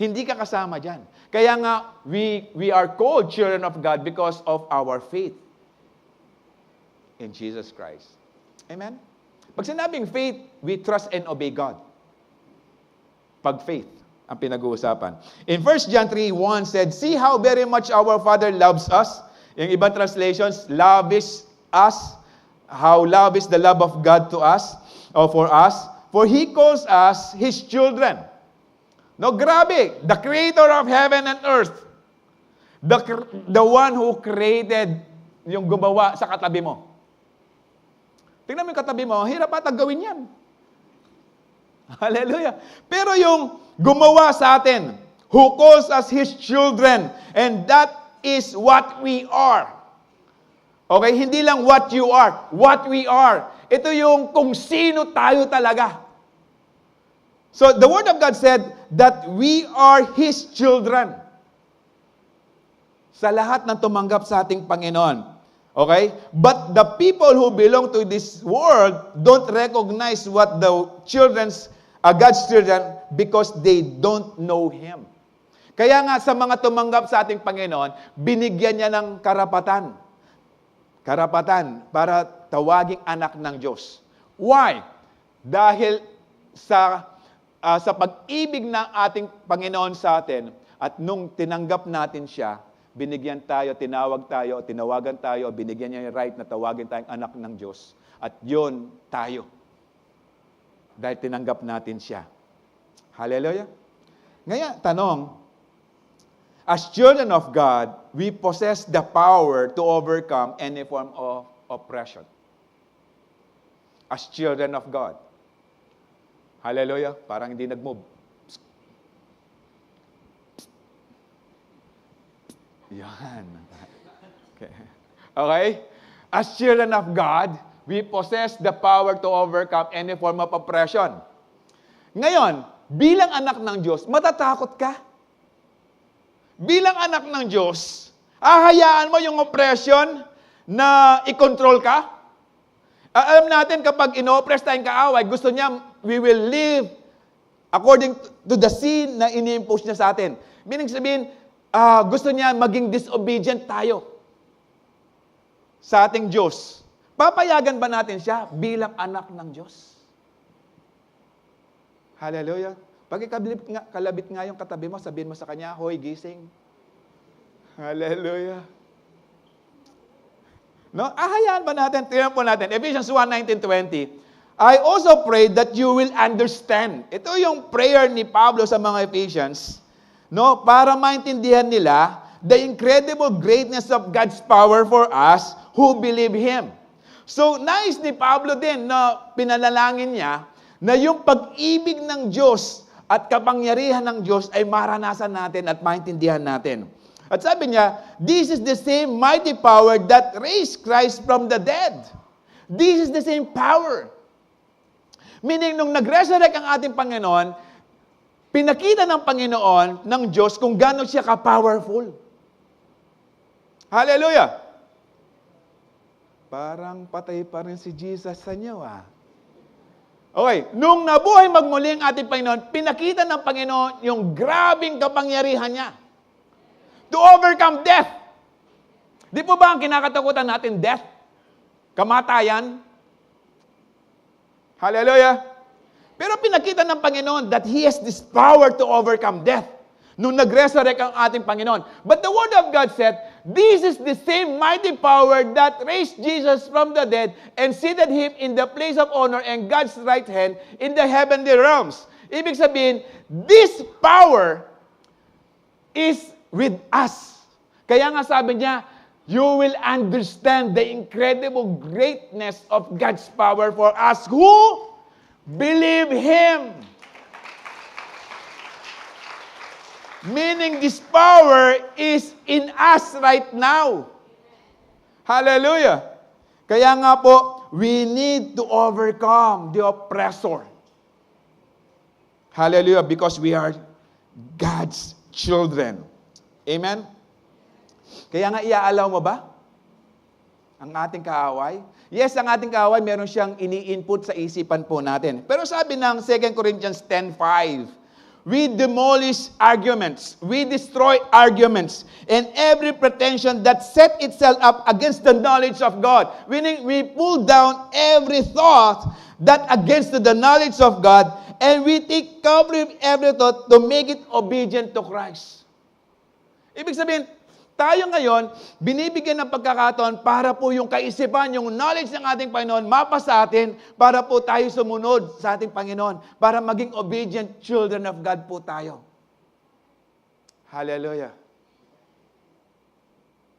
Hindi ka kasama dyan. Kaya nga, we are called children of God because of our faith in Jesus Christ. Amen? Pag sinabing faith, we trust and obey God. Pag faith ang pinag-uusapan. In 1 John 3:1 said, see how very much our Father loves us. Yung ibang translations, lavish us. How lavish the love of God to us, or for us. For He calls us His children. No, grabe. The creator of heaven and earth. The one who created yung gumawa sa katabi mo. Tingnan mo yung katabi mo, hirap ata gawin yan. Hallelujah. Pero yung gumawa sa atin, who calls us His children, and that is what we are. Okay? Hindi lang what you are. What we are. Ito yung kung sino tayo talaga. So, the Word of God said that we are His children. Sa lahat ng tumanggap sa ating Panginoon. Okay? But the people who belong to this world don't recognize what the God's children because they don't know Him. Kaya nga sa mga tumanggap sa ating Panginoon, binigyan niya ng karapatan. Karapatan para tawaging anak ng Diyos. Why? Dahil sa pag-ibig ng ating Panginoon sa atin, at nung tinanggap natin siya, binigyan tayo, tinawagan tayo, binigyan niya yung right na tawagin tayong anak ng Diyos. At yun, tayo. Dahil tinanggap natin siya. Hallelujah. Ngayon, tanong, as children of God, we possess the power to overcome any form of oppression. As children of God. Hallelujah. Parang hindi nag-move. Yan. Okay? As children of God, we possess the power to overcome any form of oppression. Ngayon, bilang anak ng Diyos, matatakot ka? Bilang anak ng Diyos, ahayaan mo yung oppression na i-control ka? Alam natin kapag ino-oppress tayong kaaway, gusto niya we will live according to the sin na ini-impose niya sa atin. Meaning sabihin, gusto niya maging disobedient tayo. sa ating Diyos, papayagan ba natin siya bilang anak ng Diyos? Hallelujah. Pag kalabit nga yung katabi mo, sabihin mo sa kanya, hoy, gising. Hallelujah. No? Ahayaan ba natin? Tingnan po natin. Ephesians 1:19-20. I also pray that you will understand. Ito yung prayer ni Pablo sa mga Ephesians, no? Para maintindihan nila the incredible greatness of God's power for us who believe Him. So, nais ni Pablo din na pinanalangin niya na yung pag-ibig ng Diyos at kapangyarihan ng Diyos ay maranasan natin at maintindihan natin. At sabi niya, this is the same mighty power that raised Christ from the dead. This is the same power. Meaning, nung nag-resurrect ang ating Panginoon, pinakita ng Panginoon, ng Diyos, kung gaano siya ka-powerful. Hallelujah! Parang patay pa rin si Jesus sa inyo, Okay, nung nabuhay magmuli ang ating Panginoon, pinakita ng Panginoon yung grabing kapangyarihan niya to overcome death. Di po ba ang kinakatakutan natin, death? Kamatayan? Hallelujah! Pero pinakita ng Panginoon that He has this power to overcome death nung nag-resurrect ang ating Panginoon. But the Word of God said, this is the same mighty power that raised Jesus from the dead and seated Him in the place of honor and God's right hand in the heavenly realms. Ibig sabihin, this power is with us. Kaya nga sabi niya, you will understand the incredible greatness of God's power for us who believe Him. Meaning this power is in us right now. Hallelujah. Kaya nga po, we need to overcome the oppressor. Hallelujah. Because we are God's children. Amen? Kaya nga iaalaw mo ba ang ating kaaway? Yes, ang ating kaaway, meron siyang ini-input sa isipan po natin. Pero sabi ng 2 Corinthians 10:5, we demolish arguments, we destroy arguments, and every pretension that set itself up against the knowledge of God. Meaning, we pull down every thought that against the knowledge of God, and we take every thought to make it obedient to Christ. Ibig sabihin, tayo ngayon, binibigyan ng pagkakataon para po yung kaisipan, yung knowledge ng ating Panginoon, mapa sa atin, para po tayo sumunod sa ating Panginoon, para maging obedient children of God po tayo. Hallelujah.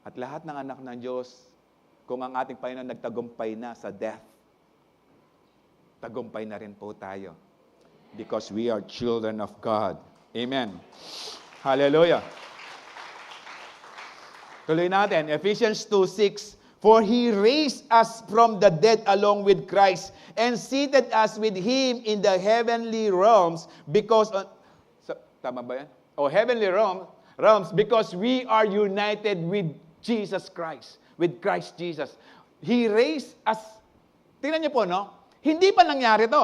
At lahat ng anak ng Diyos, kung ang ating Panginoon nagtagumpay na sa death, tagumpay na rin po tayo. Because we are children of God. Amen. Hallelujah. Tuloy natin, Ephesians 2:6, for He raised us from the dead along with Christ and seated us with Him in the heavenly realms because, tama ba yan? Heavenly realms because we are united with Jesus Christ, with Christ Jesus. He raised us. Tingnan niyo po, no? Hindi pa nangyari to.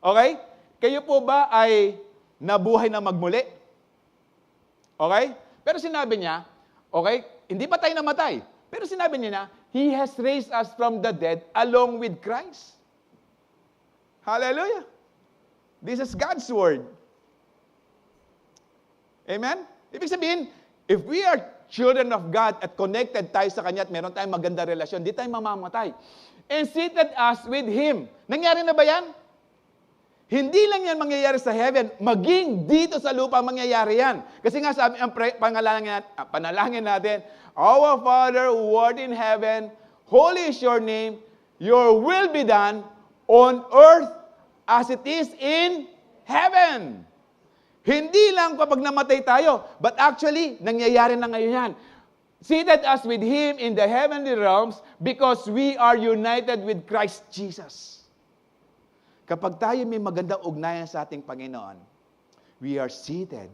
Okay? Kayo po ba ay nabuhay na magmuli? Okay? Pero sinabi niya, okay, hindi pa tayo namatay. Pero sinabi niya na, He has raised us from the dead along with Christ. Hallelujah. This is God's word. Amen? Ibig sabihin, if we are children of God at connected tayo sa Kanya at meron tayong maganda relasyon, di tayo mamamatay. And seated us with Him. Nangyari na ba yan? Hindi lang yan mangyayari sa heaven, maging dito sa lupa mangyayari yan. Kasi nga sabi ang panalangin natin, Our Father who art in heaven, holy is your name, your will be done on earth as it is in heaven. Hindi lang kapag namatay tayo, but actually, nangyayari na ngayon yan. Seated us with Him in the heavenly realms because we are united with Christ Jesus. Kapag tayo may magandang ugnayan sa ating Panginoon, we are seated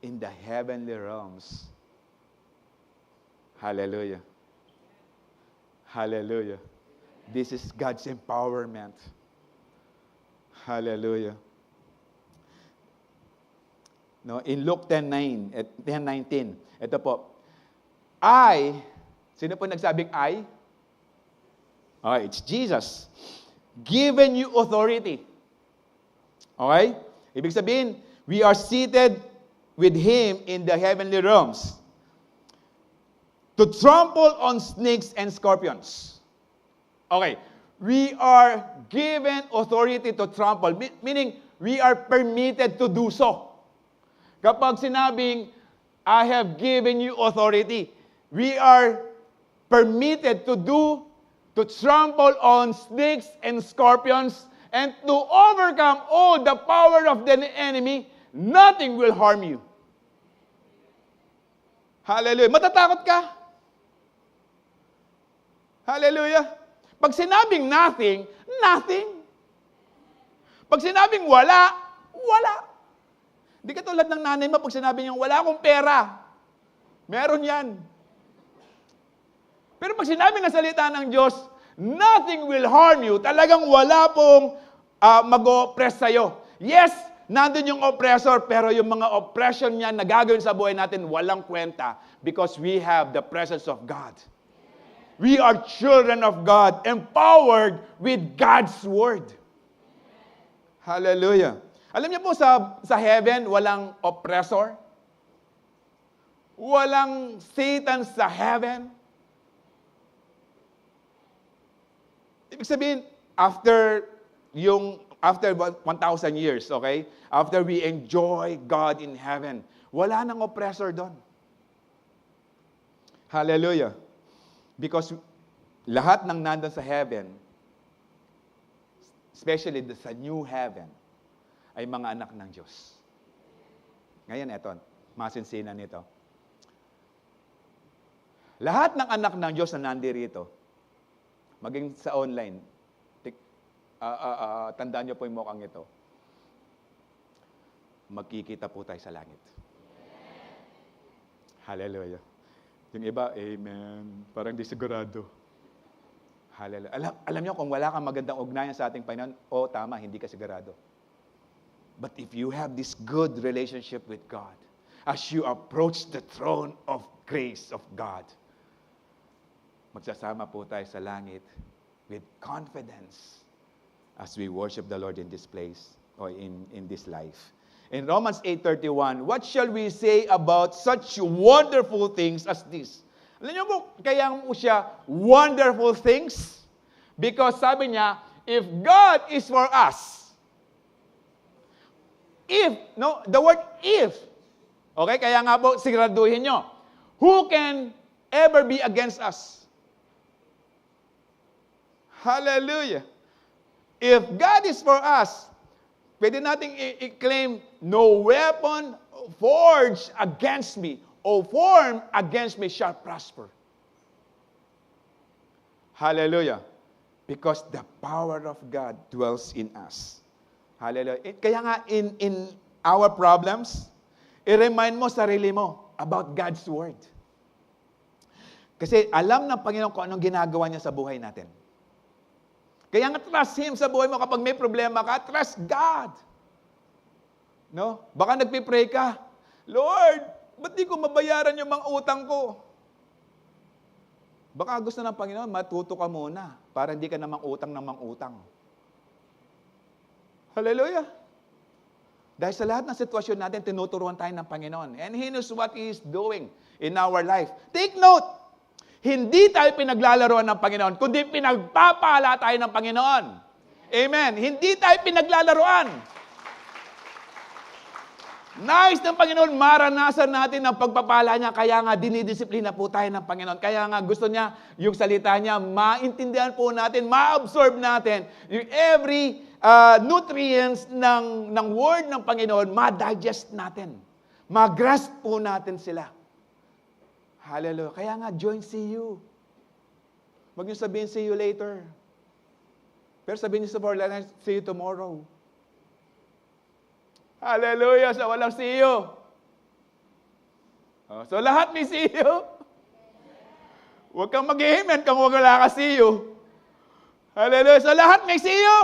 in the heavenly realms. Hallelujah. Hallelujah. This is God's empowerment. Hallelujah. No, in Luke 10:19, ito po. Sino po nagsabing I? Okay, it's Jesus. Given you authority. Okay? Ibig sabihin, we are seated with Him in the heavenly realms to trample on snakes and scorpions. Okay, we are given authority to trample, meaning we are permitted to do so. Kapag sinabing, I have given you authority, we are permitted to trample on snakes and scorpions, and to overcome all the power of the enemy. Nothing will harm you. Hallelujah. Matatakot ka? Hallelujah. Pag sinabing nothing, nothing. Pag sinabing wala, wala. Di ka tulad ng nanay mo, pag sinabi niya, wala akong pera. Meron yan. Pero pag sinabi ng salita ng Diyos, nothing will harm you. Talagang wala pong mag-o-oppress sa'yo. Yes, nandun yung oppressor, pero yung mga oppression niya na gagawin sa buhay natin, walang kwenta because we have the presence of God. We are children of God, empowered with God's Word. Hallelujah. Alam niyo po, sa heaven, walang oppressor. Walang Satan sa heaven. Ibig sabihin, after 1,000 years, okay? After we enjoy God in heaven, wala nang oppressor doon. Hallelujah. Because lahat ng nandun sa heaven, especially sa new heaven, ay mga anak ng Diyos. Ngayon, eto, masinsinan nito. Lahat ng anak ng Diyos na nandirito, maging sa online, tandaan niyo po yung mukhang ito. Magkikita po tayo sa langit. Hallelujah. Yung iba, amen. Parang di sigurado. Hallelujah. Alam niyo, kung wala kang magandang ugnayan sa ating Panginoon, tama, hindi ka sigurado. But if you have this good relationship with God, as you approach the throne of grace of God, magsasama po tayo sa langit with confidence as we worship the Lord in this place or in this life. In Romans 8:31, what shall we say about such wonderful things as this? Alam niyo po, kaya mo siya wonderful things? Because sabi niya, if God is for us, the word if, okay, kaya nga po, siguraduhin nyo, who can ever be against us? Hallelujah. If God is for us, pwede nating i-claim, no weapon forged against me or formed against me shall prosper. Hallelujah. Because the power of God dwells in us. Hallelujah. Kaya nga, in our problems, i-remind mo sarili mo about God's Word. Kasi alam ng Panginoon kung anong ginagawa niya sa buhay natin. Kaya nga trust Him sa buhay mo. Kapag may problema ka, trust God. No? Baka nagpipray ka, Lord, ba't di ko mabayaran yung mga utang ko? Baka gusto ng Panginoon, matuto ka muna para hindi ka namang utang ng mga utang. Hallelujah. Dahil sa lahat ng sitwasyon natin, tinuturuan tayo ng Panginoon. And He knows what He is doing in our life. Take note, hindi tayo pinaglalaroan ng Panginoon, kundi pinagpapala tayo ng Panginoon. Amen. Hindi tayo pinaglalaroan. Nais ng Panginoon, maranasan natin ang pagpapala niya, kaya nga dinidisiplina po tayo ng Panginoon. Kaya nga gusto niya, yung salita niya, maintindihan po natin, ma-absorb natin, yung every nutrients ng word ng Panginoon, ma-digest natin. Ma-grasp po natin sila. Hallelujah. Kaya nga, join CU. Huwag niyo sabihin, see you later. Pero sabihin niyo sa Borderline, see you tomorrow. Hallelujah. So, walang see you. So, lahat may see you. Huwag kang mag-amen kung wala ka see you. Hallelujah. So, lahat may see you.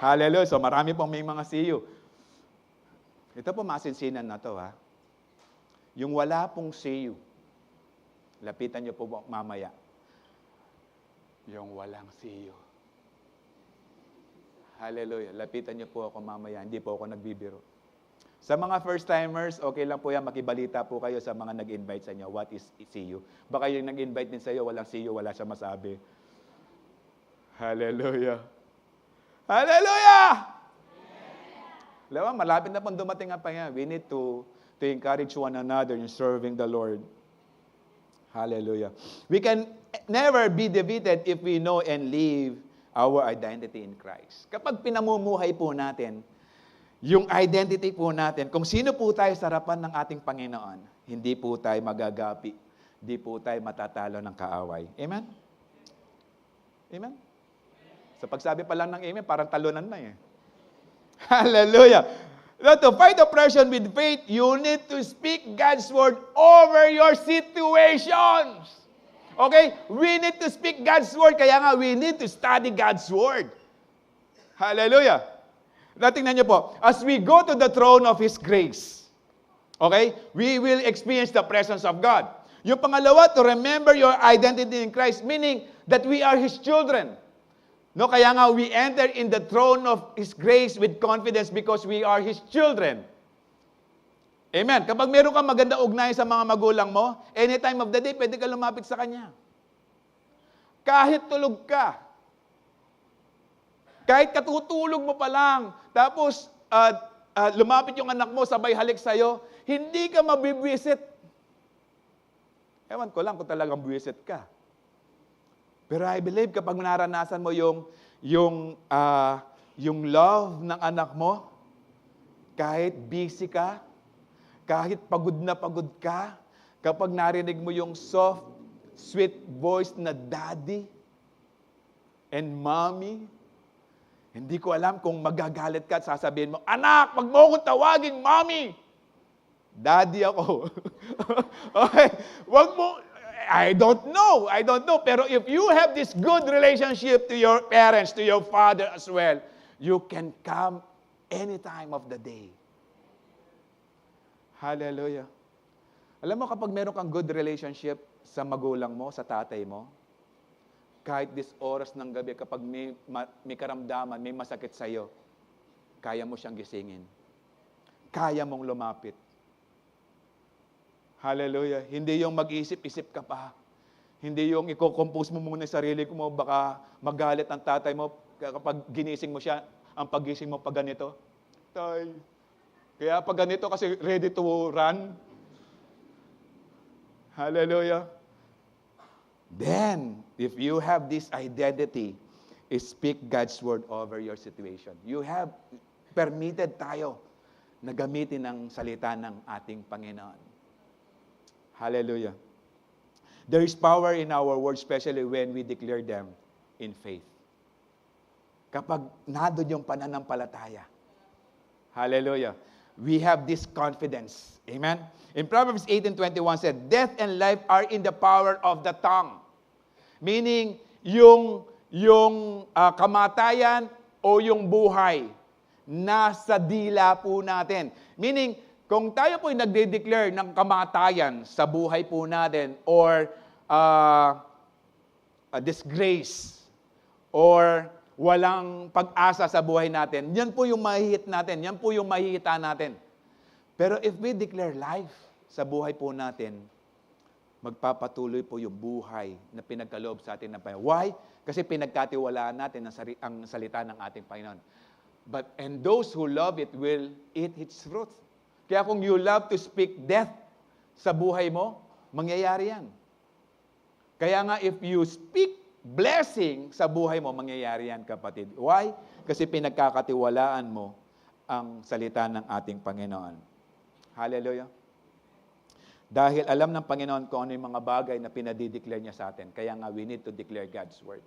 Hallelujah. So, marami pong may mga see you. Ito po, masinsinan na to, ha. Yung wala pong see you, lapitan niyo po mamaya. Yung walang see you. Hallelujah. Lapitan niyo po ako mamaya. Hindi po ako nagbibiro. Sa mga first-timers, okay lang po yan. Makibalita po kayo sa mga nag-invite sa inyo. What is see you? Baka yung nag-invite din sa iyo, walang see you, wala siya masabi. Hallelujah. Hallelujah! Alam mo, malapit na pong dumating ang Panginoon. We need to encourage one another in serving the Lord. Hallelujah. We can never be defeated if we know and live our identity in Christ. Kapag pinamumuhay po natin, yung identity po natin, kung sino po tayo sa harapan ng ating Panginoon, hindi po tayo magagapi, hindi po tayo matatalo ng kaaway. Amen? Amen? Sa pagsabi pa lang ng amen, parang talunan na eh. Hallelujah! Now, to fight oppression with faith, you need to speak God's word over your situations. Okay? We need to speak God's word. Kaya nga, we need to study God's word. Hallelujah. Tingnan niyo po. As we go to the throne of His grace, okay, we will experience the presence of God. Yung pangalawa, to remember your identity in Christ, meaning that we are His children. No, kaya nga, we enter in the throne of His grace with confidence because we are His children. Amen. Kapag meron kang maganda ugnayan sa mga magulang mo, any time of the day, pwede ka lumapit sa Kanya. Kahit tulog ka. Kahit katutulog mo pa lang, tapos lumapit yung anak mo, sabay halik sa'yo, hindi ka mabibwisit. Ewan ko lang kung talagang bwisit ka. Pero I believe kapag naranasan mo yung love ng anak mo, kahit busy ka, kahit pagod na pagod ka, kapag narinig mo yung soft, sweet voice na daddy and mommy, hindi ko alam kung magagalit ka at sasabihin mo, anak, wag mo akong tawaging mommy. Daddy ako. Okay? Wag mo, I don't know. Pero if you have this good relationship to your parents, to your father as well, you can come any time of the day. Hallelujah. Alam mo, kapag meron kang good relationship sa magulang mo, sa tatay mo, kahit this oras ng gabi, kapag may karamdaman, may masakit sa'yo, kaya mo siyang gisingin. Kaya mong lumapit. Hallelujah. Hindi yung mag-isip-isip ka pa. Hindi yung i-compose mo muna yung sarili mo, baka magalit ang tatay mo kapag ginising mo siya, ang pagising mo pag ganito. Tay, kaya pag ganito kasi ready to run. Hallelujah. Then, if you have this identity, speak God's word over your situation. You have permitted tayo na gamitin ang salita ng ating Panginoon. Hallelujah. There is power in our words, especially when we declare them in faith. Kapag nandun yung pananampalataya. Hallelujah. We have this confidence. Amen? In Proverbs 18:21 said, death and life are in the power of the tongue. Meaning, yung kamatayan o yung buhay, nasa dila po natin. Meaning, kung tayo po'y nagde-declare ng kamatayan sa buhay po natin or a disgrace or walang pag-asa sa buhay natin, yan po yung mahihit natin, yan po yung mahihita natin. Pero if we declare life sa buhay po natin, magpapatuloy po yung buhay na pinagkaloob sa atin ng Panginoon. Why? Kasi pinagkatiwalaan natin ang salita ng ating Panginoon. And those who love it will eat its fruit. Kaya kung you love to speak death sa buhay mo, mangyayari yan. Kaya nga if you speak blessing sa buhay mo, mangyayari yan, kapatid. Why? Kasi pinagkakatiwalaan mo ang salita ng ating Panginoon. Hallelujah. Dahil alam ng Panginoon kung ano yung mga bagay na pinadideclare niya sa atin. Kaya nga, we need to declare God's word.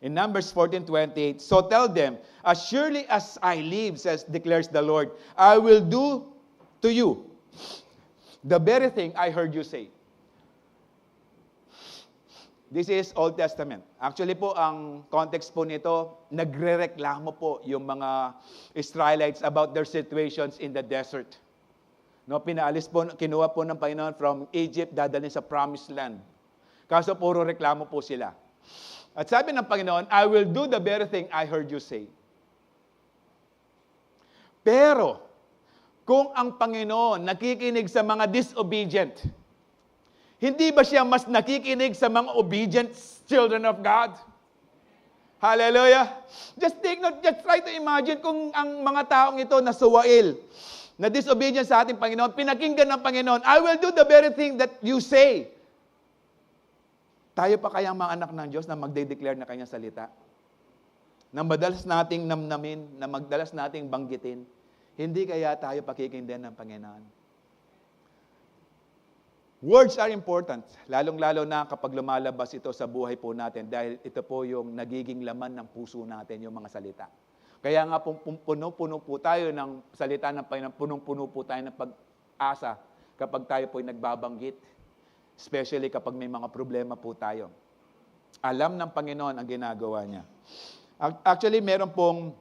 In Numbers 14:28, so tell them, as surely as I live, declares the Lord, I will do to you the very thing I heard you say. This is Old Testament. Actually po, ang context po nito, nagrereklamo po yung mga Israelites about their situations in the desert. No, pinaalis po, kinuha po ng Panginoon from Egypt, dadalhin sa Promised Land. Kaso puro reklamo po sila. At sabi ng Panginoon, I will do the very thing I heard you say. Pero, kung ang Panginoon nakikinig sa mga disobedient, hindi ba siya mas nakikinig sa mga obedient children of God? Hallelujah! Just take note, just try to imagine kung ang mga taong ito na suwail, na disobedient sa ating Panginoon, pinakinggan ng Panginoon, I will do the very thing that you say. Tayo pa kaya ang mga anak ng Diyos na magde-declare na kanyang salita? Na madalas nating namnamin, na madalas nating banggitin, hindi kaya tayo pakikinggan ng Panginoon? Words are important, lalong-lalo na kapag lumalabas ito sa buhay po natin dahil ito po yung nagiging laman ng puso natin, yung mga salita. Kaya nga puno-puno po tayo ng salita ng Panginoon, punong-puno po tayo ng pag-asa kapag tayo po ay nagbabanggit, especially kapag may mga problema po tayo. Alam ng Panginoon ang ginagawa niya. Actually, meron pong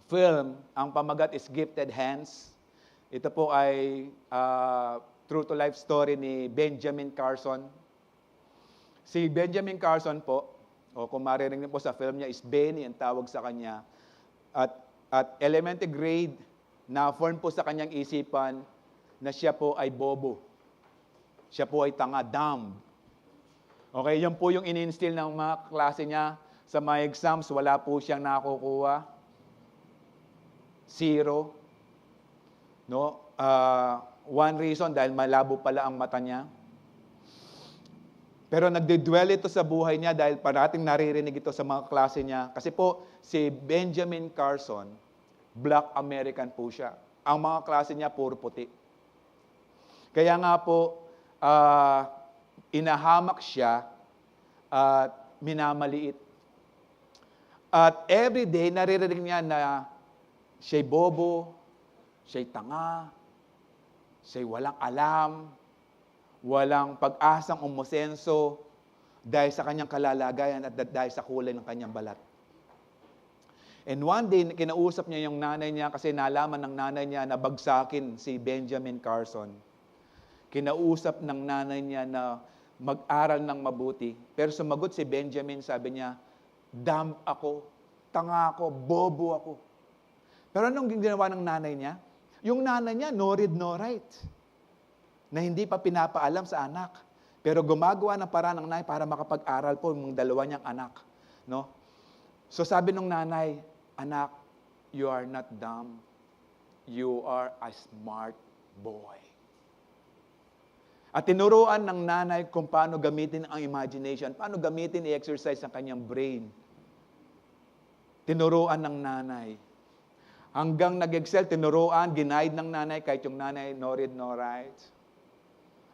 film, ang pamagat is Gifted Hands. Ito po ay true-to-life story ni Benjamin Carson. Si Benjamin Carson po, o kung maririnig po sa film niya, is Benny ang tawag sa kanya. At elementary grade, na-form po sa kanyang isipan na siya po ay bobo. Siya po ay tanga, dumb. Okay, yun po yung in-instill ng mga klase niya. Sa mga exams, wala po siyang nakukuha. 0. No? One reason, dahil malabo pala ang mata niya. Pero nagdedwell ito sa buhay niya dahil parating naririnig ito sa mga klase niya. Kasi po, si Benjamin Carson, Black American po siya. Ang mga klase niya, puro puti. Kaya nga po, inahamak siya at minamaliit. At everyday, naririnig niya na siya'y bobo, siya'y tanga, siya'y walang alam, walang pag-asang umusenso dahil sa kanyang kalalagayan at dahil sa kulay ng kanyang balat. And one day, kinausap niya yung nanay niya kasi nalaman ng nanay niya na bagsakin si Benjamin Carson. Kinausap ng nanay niya na mag-aral ng mabuti. Pero sumagot si Benjamin, sabi niya, dumb ako, tanga ako, bobo ako. Pero anong ginawa ng nanay niya? Yung nanay niya, no read, no write. Na hindi pa pinapaalam sa anak. Pero gumagawa ng paraan ng nanay para makapag-aral po yung dalawa niyang anak. No? So sabi ng nanay, anak, you are not dumb. You are a smart boy. At tinuruan ng nanay kung paano gamitin ang imagination, paano gamitin i-exercise ang kanyang brain. Tinuruan ng nanay. Hanggang nag-excel, tinuruan, ginaid ng nanay, kahit yung nanay, no read, no write.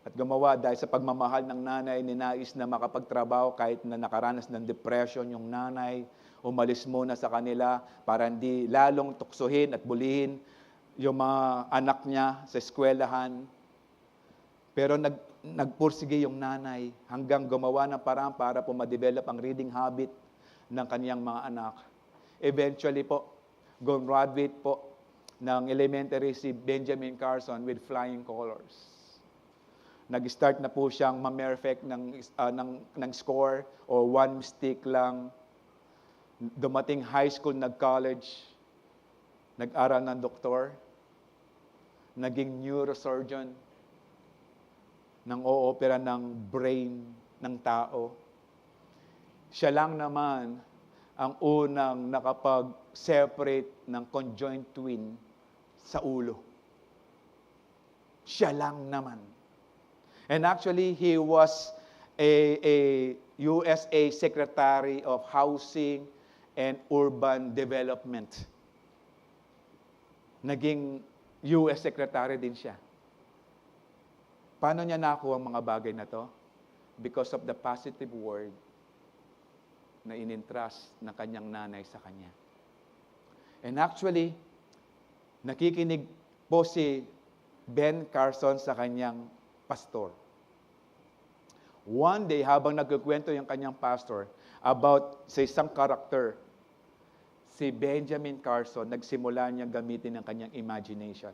At gumawa dahil sa pagmamahal ng nanay, ninais na makapagtrabaho kahit na nakaranas ng depression yung nanay, umalis muna sa kanila para hindi lalong tuksuhin at bulihin yung mga anak niya sa eskwelahan. Pero nagpursige yung nanay hanggang gumawa ng paraan para po ma-develop ang reading habit ng kaniyang mga anak. Eventually po, graduate po ng elementary si Benjamin Carson with flying colors. Nag-start na po siyang ma-perfect ng score o one mistake lang. Dumating high school, nag-college, nag-aral ng doktor, naging neurosurgeon, nang oopera ng brain ng tao. Siya lang naman ang unang nakapag-separate ng conjoined twin sa ulo. Siya lang naman. And actually, he was a USA Secretary of Housing and Urban Development. Naging US Secretary din siya. Paano niya nakuha ang mga bagay na to? Because of the positive word na in-entrust ng kanyang nanay sa kanya. And actually, nakikinig po si Ben Carson sa kanyang pastor. One day, habang nagkukwento yung kanyang pastor about sa isang karakter, si Benjamin Carson, nagsimula niya gamitin ang kanyang imagination.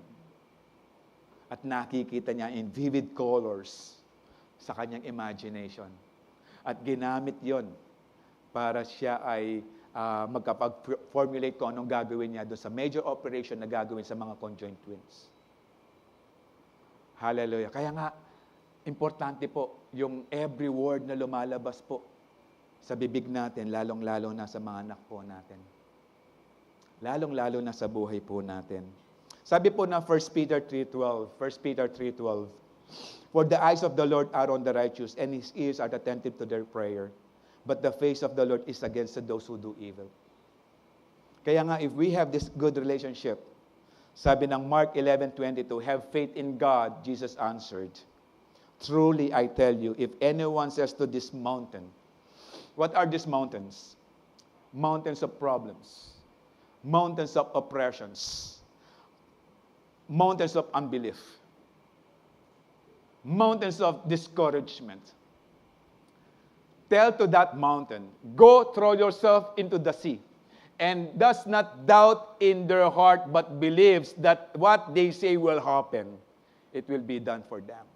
At nakikita niya in vivid colors sa kanyang imagination. At ginamit yon para siya ay magkapag-formulate kung anong gagawin niya doon sa major operation na gagawin sa mga conjoined twins. Hallelujah. Kaya nga, importante po yung every word na lumalabas po sa bibig natin, lalong-lalo na sa mga anak po natin. Lalong-lalo na sa buhay po natin. Sabi po na 1 Peter 3:12, for the eyes of the Lord are on the righteous, and His ears are attentive to their prayer. But the face of the Lord is against those who do evil. Kaya nga, if we have this good relationship, sabi ng Mark 11:22, have faith in God, Jesus answered. Truly, I tell you, if anyone says to this mountain, what are these mountains? Mountains of problems, mountains of oppressions, mountains of unbelief, mountains of discouragement. Tell to that mountain, go throw yourself into the sea, and does not doubt in their heart, but believes that what they say will happen, it will be done for them.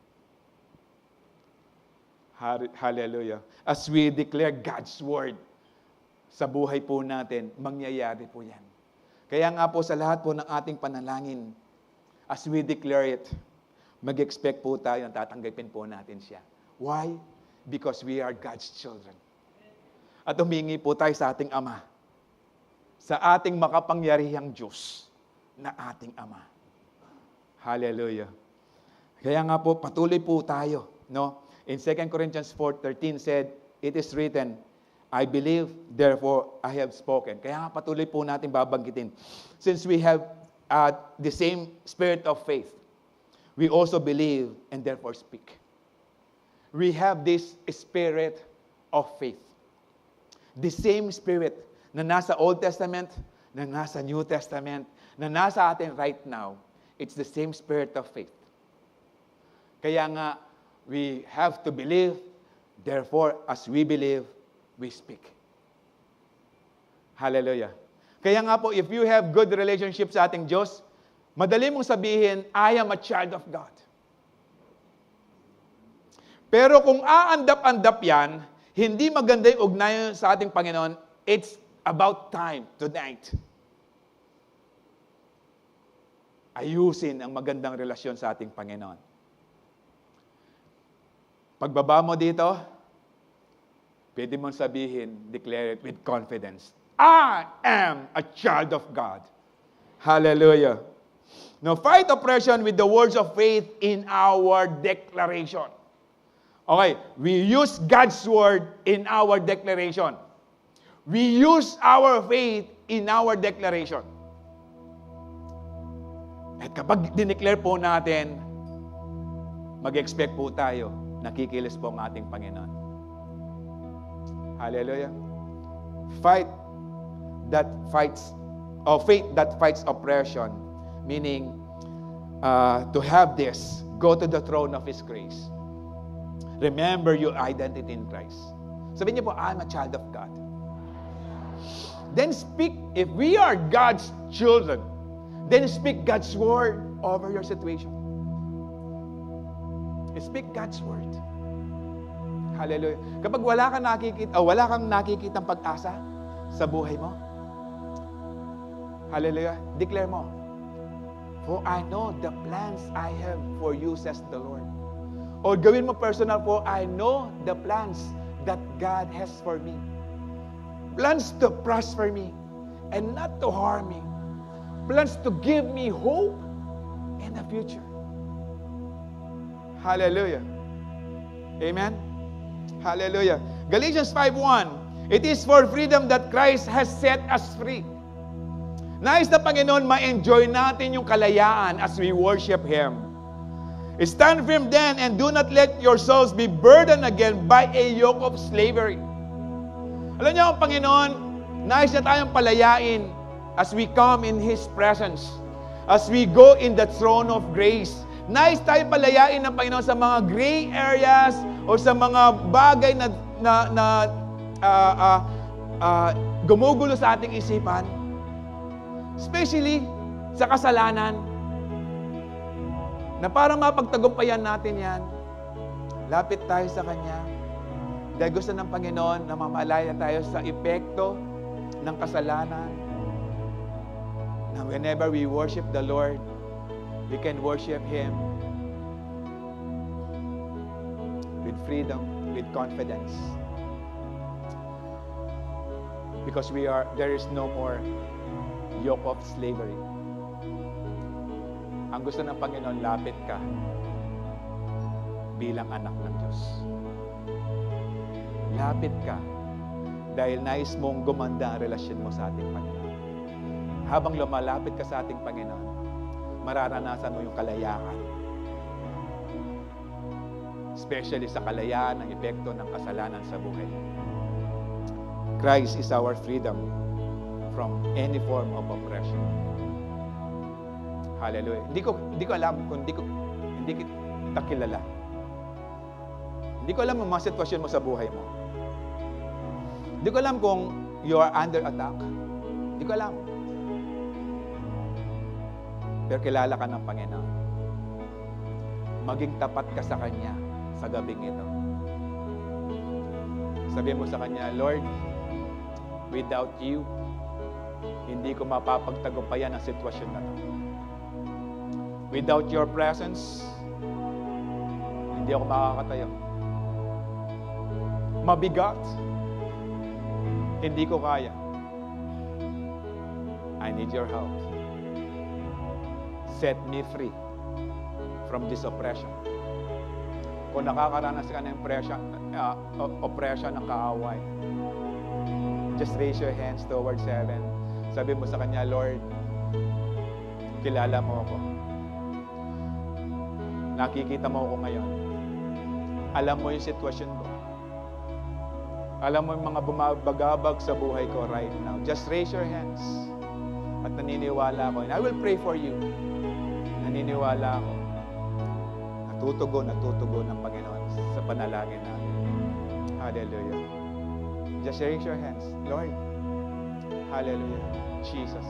Hallelujah. As we declare God's word sa buhay po natin, mangyayari po yan. Kaya nga po sa lahat po ng ating panalangin, as we declare it, mag-expect po tayo na tatanggapin po natin siya. Why? Because we are God's children. At humingi po tayo sa ating Ama, sa ating makapangyarihang Diyos na ating Ama. Hallelujah. Kaya nga po, patuloy po tayo. No? In 2 Corinthians 4:13 said, it is written, I believe, therefore I have spoken. Kaya nga patuloy po natin babanggitin. Since we have the same spirit of faith, we also believe and therefore speak. We have this spirit of faith. The same spirit na nasa Old Testament, na nasa New Testament, na nasa atin right now, it's the same spirit of faith. Kaya nga, we have to believe, therefore, as we believe, we speak. Hallelujah. Kaya nga po, if you have good relationship sa ating Diyos, madali mong sabihin, I am a child of God. Pero kung aandap-andap yan, hindi maganda yung ugnayan sa ating Panginoon, it's about time tonight. Ayusin ang magandang relasyon sa ating Panginoon. Pagbaba mo dito, pwede mong sabihin, declare it with confidence. I am a child of God. Hallelujah. Now, fight oppression with the words of faith in our declaration. Okay, we use God's word in our declaration. We use our faith in our declaration. At kapag dineclare po natin, mag-expect po tayo, nakikilis po ang ating Panginoon. Hallelujah. Faith that fights oppression, meaning to have this, go to the throne of His grace. Remember your identity in Christ. Sabihin niyo po, I'm a child of God. Then speak, if we are God's children, then speak God's word over your situation. Speak God's word. Hallelujah. Kapag wala kang nakikitang pag-asa sa buhay mo, hallelujah, declare mo, for I know the plans I have for you, says the Lord. O gawin mo personal po, I know the plans that God has for me. Plans to prosper me and not to harm me. Plans to give me hope in the future. Hallelujah. Amen? Hallelujah. Galatians 5:1, it is for freedom that Christ has set us free. Nais na Panginoon, ma-enjoy natin yung kalayaan as we worship Him. Stand firm then and do not let your souls be burdened again by a yoke of slavery. Alam niyo, ang Panginoon, nais na tayong palayain as we come in His presence, as we go in the throne of grace. Nais tayong palayain ng Panginoon sa mga gray areas o sa mga bagay na gumugulo sa ating isipan, especially sa kasalanan, na para mapagtagumpayan natin yan, lapit tayo sa Kanya, Dahil gusto ng Panginoon na mamalaya tayo sa epekto ng kasalanan. Na whenever we worship the Lord, we can worship Him with freedom, with confidence. Because there is no more yoke of slavery. Ang gusto ng Panginoon, lapit ka bilang anak ng Diyos. Lapit ka dahil nais mong gumanda ang relasyon mo sa ating Panginoon. Habang lumalapit ka sa ating Panginoon, mararanasan mo yung kalayaan. Especially sa kalayaan ng epekto ng kasalanan sa buhay. Christ is our freedom from any form of oppression. Hallelujah. Hindi ko alam kung hindi kita kilala. Hindi ko alam ang mga sitwasyon mo sa buhay mo. Hindi ko alam kung you are under attack. Hindi ko alam. Pero kilala ka ng Panginoon. Maging tapat ka sa Kanya sa gabing ito. Sabihin mo sa Kanya, Lord, without you, hindi ko mapapagtagumpayan ang sitwasyon na ito. Without your presence, hindi ako makakatayo. Mabigat, hindi ko kaya. I need your help. Set me free from this oppression. Kung nakakaranas ka ng oppression ng kaaway, just raise your hands towards heaven. Sabi mo sa Kanya, Lord, kilala mo ako. Nakikita mo ako ngayon. Alam mo yung sitwasyon ko. Alam mo yung mga bumabagabag sa buhay ko right now. Just raise your hands. At naniniwala ako. And I will pray for you. Naniniwala ako. Natutugon ng Panginoon sa panalangin natin. Hallelujah. Just raise your hands. Lord, hallelujah. Jesus.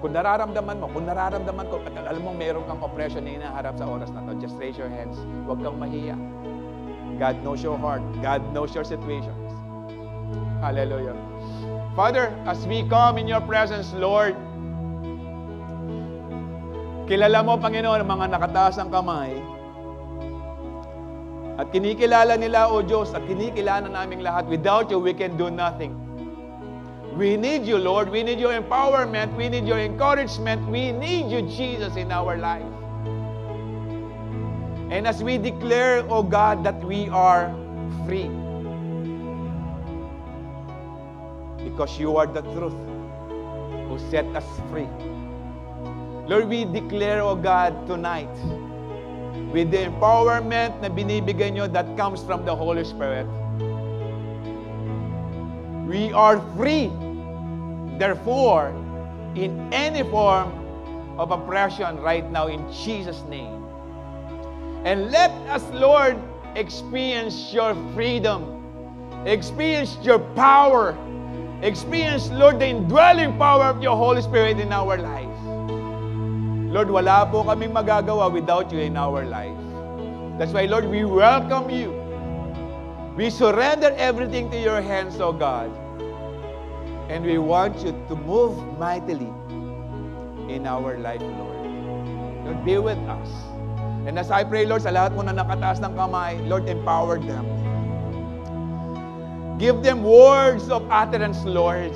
Kung nararamdaman ko, at alam mo meron kang oppression na hinaharap sa oras na to, just raise your hands. Huwag kang mahiya. God knows your heart. God knows your situations. Hallelujah. Father, as we come in your presence, Lord, kilala mo, Panginoon, ang mga nakataas ang kamay. At kinikilala nila, O Diyos, at kinikilala naming lahat, without you, we can do nothing. We need you, Lord. We need your empowerment. We need your encouragement. We need you, Jesus, in our life. And as we declare, O God, that we are free, because you are the truth who set us free. Lord, we declare, O God, tonight, with the empowerment na binibigay nyo that comes from the Holy Spirit, we are free. Therefore, in any form of oppression right now, in Jesus' name. And let us, Lord, experience your freedom, experience your power, experience, Lord, the indwelling power of your Holy Spirit in our life. Lord, wala po kaming magagawa without you in our life. That's why, Lord, we welcome you. We surrender everything to your hands, O God. And we want you to move mightily in our life, Lord. Lord, be with us. And as I pray, Lord, sa lahat mo na nakataas ng kamay, Lord, empower them. Give them words of utterance, Lord.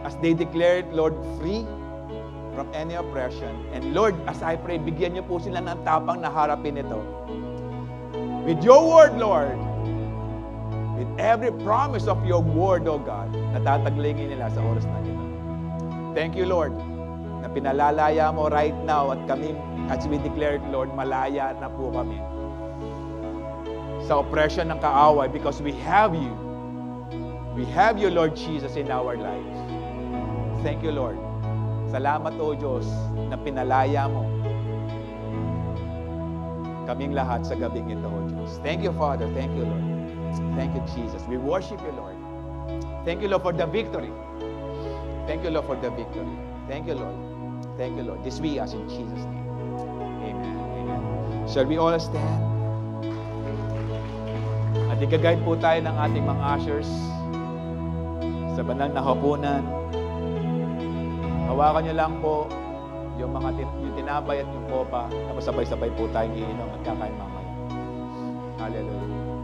As they declare it, Lord, free from any oppression. And Lord, as I pray, bigyan niyo po sila ng tapang na harapin ito. With your word, Lord, with every promise of your word, O God, na tataglingin nila sa oras na ito. Thank you, Lord, na pinalalaya mo right now at kami, as we declare it, Lord, malaya na po kami sa oppression ng kaaway because we have you. We have you, Lord Jesus, in our lives. Thank you, Lord. Salamat, O Diyos, na pinalaya mo kaming lahat sa gabing ito, O Diyos. Thank you, Father. Thank you, Lord. Thank you, Jesus. We worship you, Lord. Thank you, Lord, for the victory. Thank you, Lord, for the victory. Thank you, Lord. Thank you, Lord. This we ask in Jesus' name. Amen. Amen. Shall we all stand? At i-guide po tayo ng ating mga ushers sa banal na hapunan. Hawakan niyo lang po yung yung tinapay at yung kopa, tapos sabay-sabay po tayong iinom at kakain mamaya. Hallelujah.